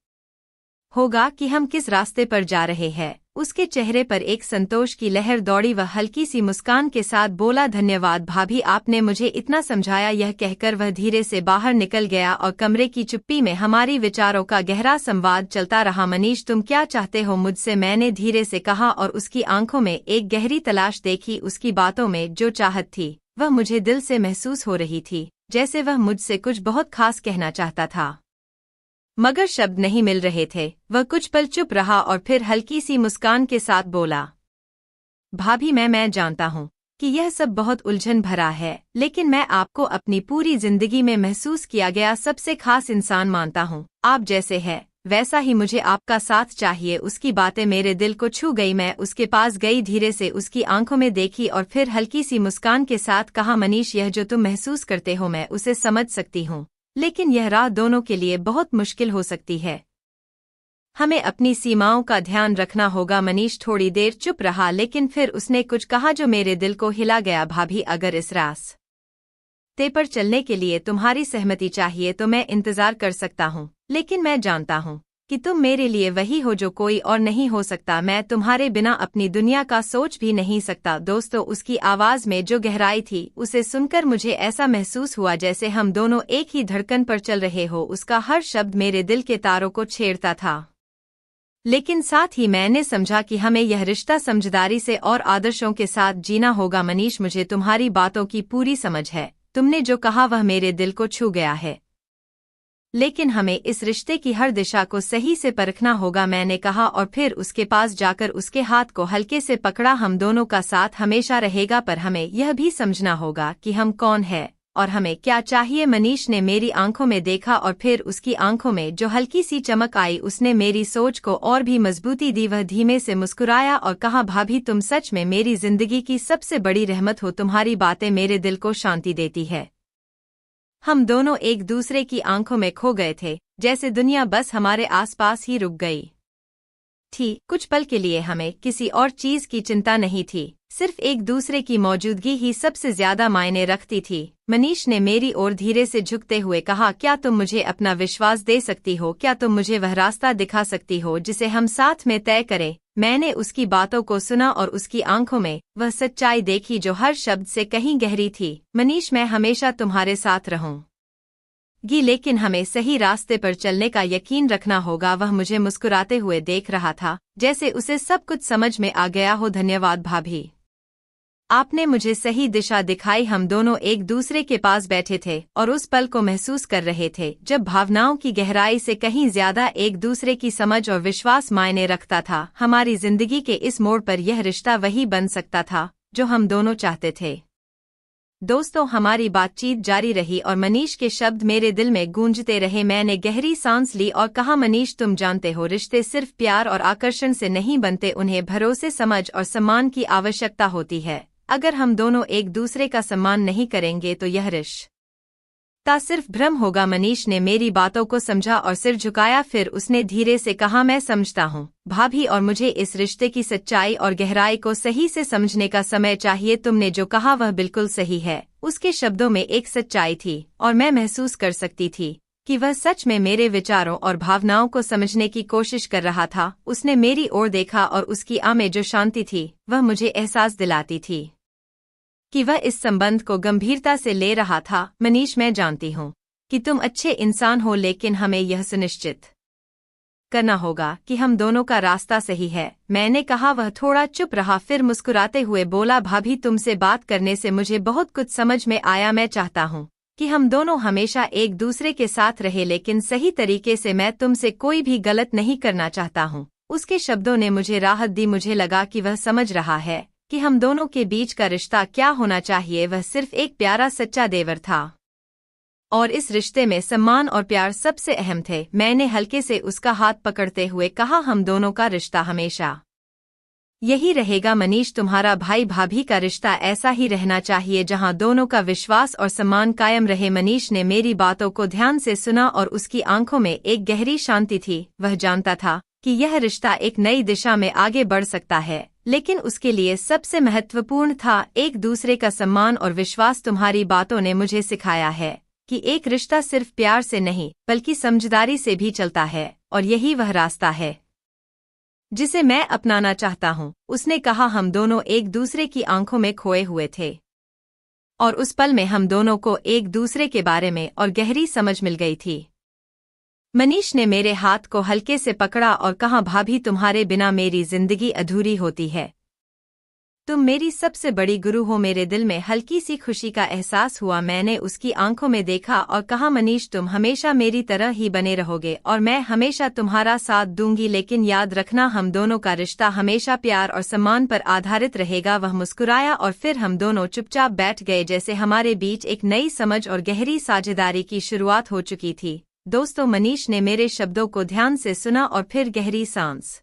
होगा कि हम किस रास्ते पर जा रहे हैं। उसके चेहरे पर एक संतोष की लहर दौड़ी। वह हल्की सी मुस्कान के साथ बोला, धन्यवाद भाभी, आपने मुझे इतना समझाया। यह कहकर वह धीरे से बाहर निकल गया और कमरे की चुप्पी में हमारी विचारों का गहरा संवाद चलता रहा। मनीष, तुम क्या चाहते हो मुझसे? मैंने धीरे से कहा और उसकी आंखों में एक गहरी तलाश देखी। उसकी बातों में जो चाहत थी वह मुझे दिल से महसूस हो रही थी, जैसे वह मुझसे कुछ बहुत खास कहना चाहता था, मगर शब्द नहीं मिल रहे थे। वह कुछ पल चुप रहा और फिर हल्की सी मुस्कान के साथ बोला, भाभी मैं जानता हूँ कि यह सब बहुत उलझन भरा है, लेकिन मैं आपको अपनी पूरी जिंदगी में महसूस किया गया सबसे खास इंसान मानता हूँ। आप जैसे है वैसा ही मुझे आपका साथ चाहिए। उसकी बातें मेरे दिल को छू गई। मैं उसके पास गई, धीरे से उसकी आंखों में देखी और फिर हल्की सी मुस्कान के साथ कहा, मनीष, यह जो तुम महसूस करते हो मैं उसे समझ सकती हूँ, लेकिन यह राह दोनों के लिए बहुत मुश्किल हो सकती है। हमें अपनी सीमाओं का ध्यान रखना होगा। मनीष थोड़ी देर चुप रहा, लेकिन फिर उसने कुछ कहा जो मेरे दिल को हिला गया। भाभी, अगर इस रास्ते पर चलने के लिए तुम्हारी सहमति चाहिए तो मैं इंतजार कर सकता हूँ, लेकिन मैं जानता हूँ कि तुम मेरे लिए वही हो जो कोई और नहीं हो सकता। मैं तुम्हारे बिना अपनी दुनिया का सोच भी नहीं सकता। दोस्तों, उसकी आवाज में जो गहराई थी उसे सुनकर मुझे ऐसा महसूस हुआ जैसे हम दोनों एक ही धड़कन पर चल रहे हो। उसका हर शब्द मेरे दिल के तारों को छेड़ता था, लेकिन साथ ही मैंने समझा कि हमें यह रिश्ता समझदारी से और आदर्शों के साथ जीना होगा। मनीष, मुझे तुम्हारी बातों की पूरी समझ है। तुमने जो कहा वह मेरे दिल को छू गया है, लेकिन हमें इस रिश्ते की हर दिशा को सही से परखना होगा, मैंने कहा और फिर उसके पास जाकर उसके हाथ को हल्के से पकड़ा। हम दोनों का साथ हमेशा रहेगा, पर हमें यह भी समझना होगा कि हम कौन हैं और हमें क्या चाहिए। मनीष ने मेरी आंखों में देखा और फिर उसकी आंखों में जो हल्की सी चमक आई उसने मेरी सोच को और भी मजबूती दी। वह धीमे से मुस्कुराया और कहा, भाभी, तुम सच में मेरी जिंदगी की सबसे बड़ी रहमत हो। तुम्हारी बातें मेरे दिल को शांति देती है। हम दोनों एक दूसरे की आंखों में खो गए थे, जैसे दुनिया बस हमारे आसपास ही रुक गई थी। कुछ पल के लिए हमें किसी और चीज की चिंता नहीं थी, सिर्फ एक दूसरे की मौजूदगी ही सबसे ज्यादा मायने रखती थी। मनीष ने मेरी ओर धीरे से झुकते हुए कहा, क्या तुम मुझे अपना विश्वास दे सकती हो? क्या तुम मुझे वह रास्ता दिखा सकती हो जिसे हम साथ में तय करें? मैंने उसकी बातों को सुना और उसकी आंखों में वह सच्चाई देखी जो हर शब्द से कहीं गहरी थी। मनीष, मैं हमेशा तुम्हारे साथ रहूंगी, लेकिन हमें सही रास्ते पर चलने का यकीन रखना होगा। वह मुझे मुस्कुराते हुए देख रहा था, जैसे उसे सब कुछ समझ में आ गया हो। धन्यवाद भाभी, आपने मुझे सही दिशा दिखाई। हम दोनों एक दूसरे के पास बैठे थे और उस पल को महसूस कर रहे थे जब भावनाओं की गहराई से कहीं ज्यादा एक दूसरे की समझ और विश्वास मायने रखता था। हमारी जिंदगी के इस मोड़ पर यह रिश्ता वही बन सकता था जो हम दोनों चाहते थे। दोस्तों, हमारी बातचीत जारी रही और मनीष के शब्द मेरे दिल में गूंजते रहे। मैंने गहरी सांस ली और कहा, मनीष, तुम जानते हो रिश्ते सिर्फ प्यार और आकर्षण से नहीं बनते, उन्हें भरोसे, समझ और सम्मान की आवश्यकता होती है। अगर हम दोनों एक दूसरे का सम्मान नहीं करेंगे तो यह रिश्ता सिर्फ भ्रम होगा। मनीष ने मेरी बातों को समझा और सिर झुकाया, फिर उसने धीरे से कहा, मैं समझता हूँ भाभी, और मुझे इस रिश्ते की सच्चाई और गहराई को सही से समझने का समय चाहिए। तुमने जो कहा वह बिल्कुल सही है। उसके शब्दों में एक सच्चाई थी और मैं महसूस कर सकती थी कि वह सच में मेरे विचारों और भावनाओं को समझने की कोशिश कर रहा था। उसने मेरी ओर देखा और उसकी आंखों में जो शांति थी वह मुझे एहसास दिलाती थी कि वह इस संबंध को गंभीरता से ले रहा था। मनीष, मैं जानती हूँ कि तुम अच्छे इंसान हो, लेकिन हमें यह सुनिश्चित करना होगा कि हम दोनों का रास्ता सही है, मैंने कहा। वह थोड़ा चुप रहा, फिर मुस्कुराते हुए बोला, भाभी, तुमसे बात करने से मुझे बहुत कुछ समझ में आया। मैं चाहता हूँ कि हम दोनों हमेशा एक दूसरे के साथ रहे, लेकिन सही तरीके से। मैं तुमसे कोई भी गलत नहीं करना चाहता हूँ। उसके शब्दों ने मुझे राहत दी। मुझे लगा कि वह समझ रहा है कि हम दोनों के बीच का रिश्ता क्या होना चाहिए। वह सिर्फ एक प्यारा सच्चा देवर था और इस रिश्ते में सम्मान और प्यार सबसे अहम थे। मैंने हल्के से उसका हाथ पकड़ते हुए कहा, हम दोनों का रिश्ता हमेशा यही रहेगा। मनीष, तुम्हारा भाई भाभी का रिश्ता ऐसा ही रहना चाहिए जहां दोनों का विश्वास और सम्मान कायम रहे। मनीष ने मेरी बातों को ध्यान से सुना और उसकी आंखों में एक गहरी शांति थी। वह जानता था कि यह रिश्ता एक नई दिशा में आगे बढ़ सकता है, लेकिन उसके लिए सबसे महत्वपूर्ण था एक दूसरे का सम्मान और विश्वास। तुम्हारी बातों ने मुझे सिखाया है कि एक रिश्ता सिर्फ प्यार से नहीं बल्कि समझदारी से भी चलता है। और यही वह रास्ता है जिसे मैं अपनाना चाहता हूँ। उसने कहा। हम दोनों एक दूसरे की आंखों में खोए हुए थे और उस पल में हम दोनों को एक दूसरे के बारे में और गहरी समझ मिल गई थी। मनीष ने मेरे हाथ को हल्के से पकड़ा और कहा, भाभी तुम्हारे बिना मेरी जिंदगी अधूरी होती है। तुम मेरी सबसे बड़ी गुरु हो। मेरे दिल में हल्की सी खुशी का एहसास हुआ। मैंने उसकी आंखों में देखा और कहा, मनीष तुम हमेशा मेरी तरह ही बने रहोगे और मैं हमेशा तुम्हारा साथ दूंगी, लेकिन याद रखना हम दोनों का रिश्ता हमेशा प्यार और सम्मान पर आधारित रहेगा। वह मुस्कुराया और फिर हम दोनों चुपचाप बैठ गए, जैसे हमारे बीच एक नई समझ और गहरी साझेदारी की शुरुआत हो चुकी थी। दोस्तों, मनीष ने मेरे शब्दों को ध्यान से सुना और फिर गहरी सांस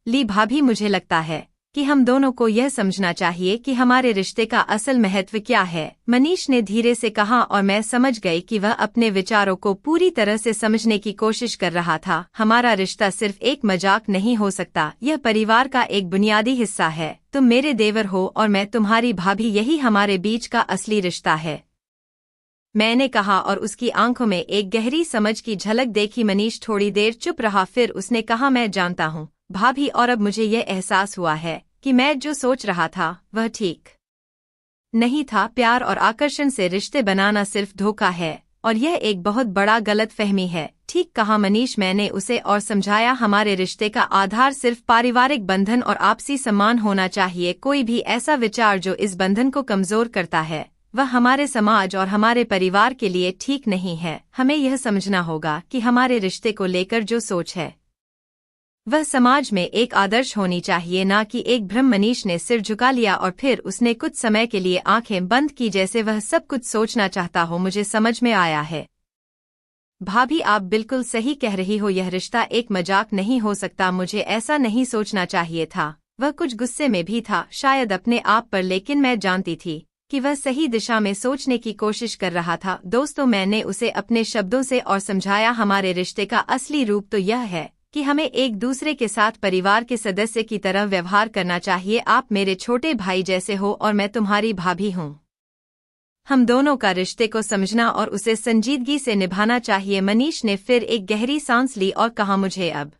ली। भाभी मुझे लगता है कि हम दोनों को यह समझना चाहिए कि हमारे रिश्ते का असल महत्व क्या है, मनीष ने धीरे से कहा और मैं समझ गई कि वह अपने विचारों को पूरी तरह से समझने की कोशिश कर रहा था। हमारा रिश्ता सिर्फ एक मजाक नहीं हो सकता, यह परिवार का एक बुनियादी हिस्सा है। तुम मेरे देवर हो और मैं तुम्हारी भाभी, यही हमारे बीच का असली रिश्ता है, मैंने कहा और उसकी आंखों में एक गहरी समझ की झलक देखी। मनीष थोड़ी देर चुप रहा, फिर उसने कहा, मैं जानता हूँ भाभी, और अब मुझे यह एहसास हुआ है कि मैं जो सोच रहा था वह ठीक नहीं था। प्यार और आकर्षण से रिश्ते बनाना सिर्फ धोखा है और यह एक बहुत बड़ा गलतफहमी है। ठीक कहा मनीष, मैंने उसे और समझाया। हमारे रिश्ते का आधार सिर्फ पारिवारिक बंधन और आपसी सम्मान होना चाहिए। कोई भी ऐसा विचार जो इस बंधन को कमजोर करता है वह हमारे समाज और हमारे परिवार के लिए ठीक नहीं है। हमें यह समझना होगा कि हमारे रिश्ते को लेकर जो सोच है वह समाज में एक आदर्श होनी चाहिए, ना कि एक भ्रम। मनीष ने सिर झुका लिया और फिर उसने कुछ समय के लिए आंखें बंद की, जैसे वह सब कुछ सोचना चाहता हो। मुझे समझ में आया है भाभी, आप बिल्कुल सही कह रही हो, यह रिश्ता एक मजाक नहीं हो सकता। मुझे ऐसा नहीं सोचना चाहिए था। वह कुछ गुस्से में भी था, शायद अपने आप पर, लेकिन मैं जानती थी कि वह सही दिशा में सोचने की कोशिश कर रहा था। दोस्तों, मैंने उसे अपने शब्दों से और समझाया। हमारे रिश्ते का असली रूप तो यह है कि हमें एक दूसरे के साथ परिवार के सदस्य की तरह व्यवहार करना चाहिए। आप मेरे छोटे भाई जैसे हो और मैं तुम्हारी भाभी हूँ। हम दोनों का रिश्ते को समझना और उसे संजीदगी से निभाना चाहिए। मनीष ने फिर एक गहरी सांस ली और कहा, मुझे अब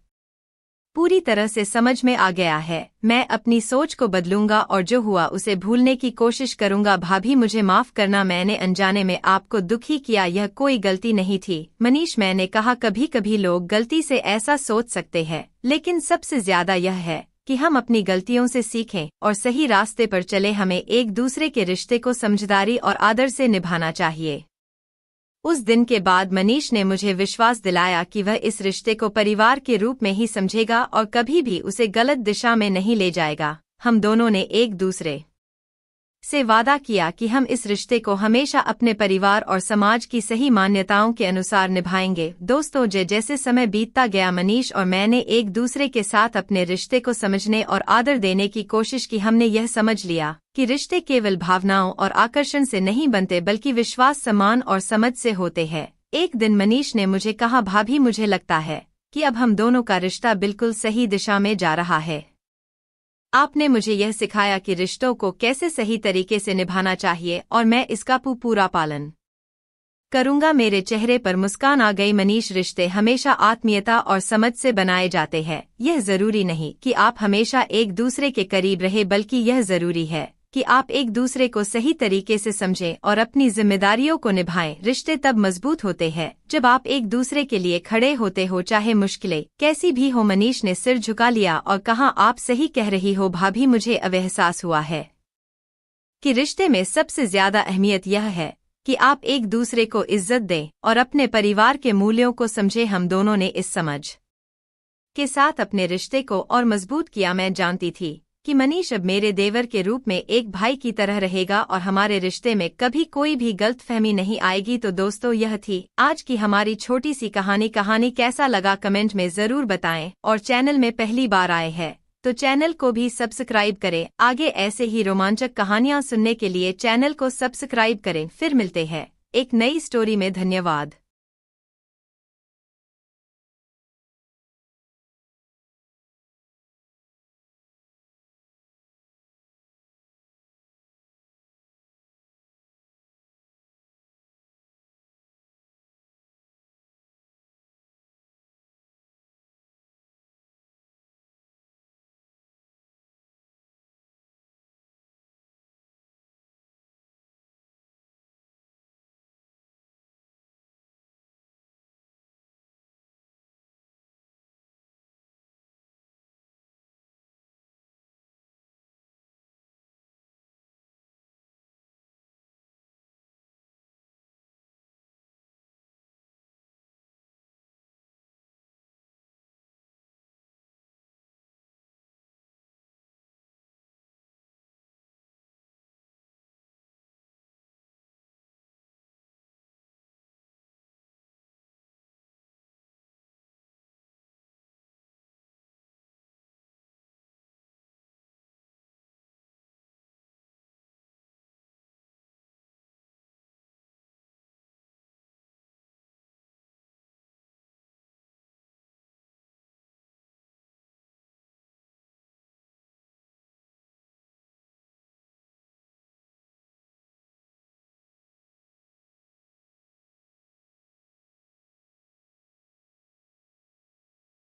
पूरी तरह से समझ में आ गया है। मैं अपनी सोच को बदलूंगा और जो हुआ उसे भूलने की कोशिश करूंगा। भाभी मुझे माफ करना, मैंने अनजाने में आपको दुखी किया, यह कोई गलती नहीं थी। मनीष, मैंने कहा, कभी कभी लोग गलती से ऐसा सोच सकते हैं, लेकिन सबसे ज्यादा यह है कि हम अपनी गलतियों से सीखें और सही रास्ते पर चले। हमें एक दूसरे के रिश्ते को समझदारी और आदर से निभाना चाहिए। उस दिन के बाद मनीष ने मुझे विश्वास दिलाया कि वह इस रिश्ते को परिवार के रूप में ही समझेगा और कभी भी उसे गलत दिशा में नहीं ले जाएगा। हम दोनों ने एक दूसरे से वादा किया कि हम इस रिश्ते को हमेशा अपने परिवार और समाज की सही मान्यताओं के अनुसार निभाएंगे। दोस्तों, जैसे समय बीतता गया, मनीष और मैंने एक दूसरे के साथ अपने रिश्ते को समझने और आदर देने की कोशिश की। हमने यह समझ लिया कि रिश्ते केवल भावनाओं और आकर्षण से नहीं बनते, बल्कि विश्वास, सम्मान और समझ से होते हैं। एक दिन मनीष ने मुझे कहा, भाभी मुझे लगता है कि अब हम दोनों का रिश्ता बिल्कुल सही दिशा में जा रहा है। आपने मुझे यह सिखाया कि रिश्तों को कैसे सही तरीके से निभाना चाहिए और मैं इसका पूरा पालन करूंगा। मेरे चेहरे पर मुस्कान आ गई। मनीष, रिश्ते हमेशा आत्मीयता और समझ से बनाए जाते हैं। यह जरूरी नहीं कि आप हमेशा एक दूसरे के करीब रहे, बल्कि यह जरूरी है कि आप एक दूसरे को सही तरीके से समझें और अपनी जिम्मेदारियों को निभाएं। रिश्ते तब मजबूत होते हैं जब आप एक दूसरे के लिए खड़े होते हो, चाहे मुश्किलें कैसी भी हो। मनीष ने सिर झुका लिया और कहा, आप सही कह रही हो भाभी, मुझे अब एहसास हुआ है कि रिश्ते में सबसे ज्यादा अहमियत यह है कि आप एक दूसरे को इज्जत दें और अपने परिवार के मूल्यों को समझें। हम दोनों ने इस समझ के साथ अपने रिश्ते को और मजबूत किया। मैं जानती थी कि मनीष अब मेरे देवर के रूप में एक भाई की तरह रहेगा और हमारे रिश्ते में कभी कोई भी गलतफहमी नहीं आएगी। तो दोस्तों, यह थी आज की हमारी छोटी सी कहानी। कैसा लगा कमेंट में जरूर बताएं और चैनल में पहली बार आए हैं तो चैनल को भी सब्सक्राइब करें। आगे ऐसे ही रोमांचक कहानियां सुनने के लिए चैनल को सब्सक्राइब करें। फिर मिलते हैं एक नई स्टोरी में। धन्यवाद।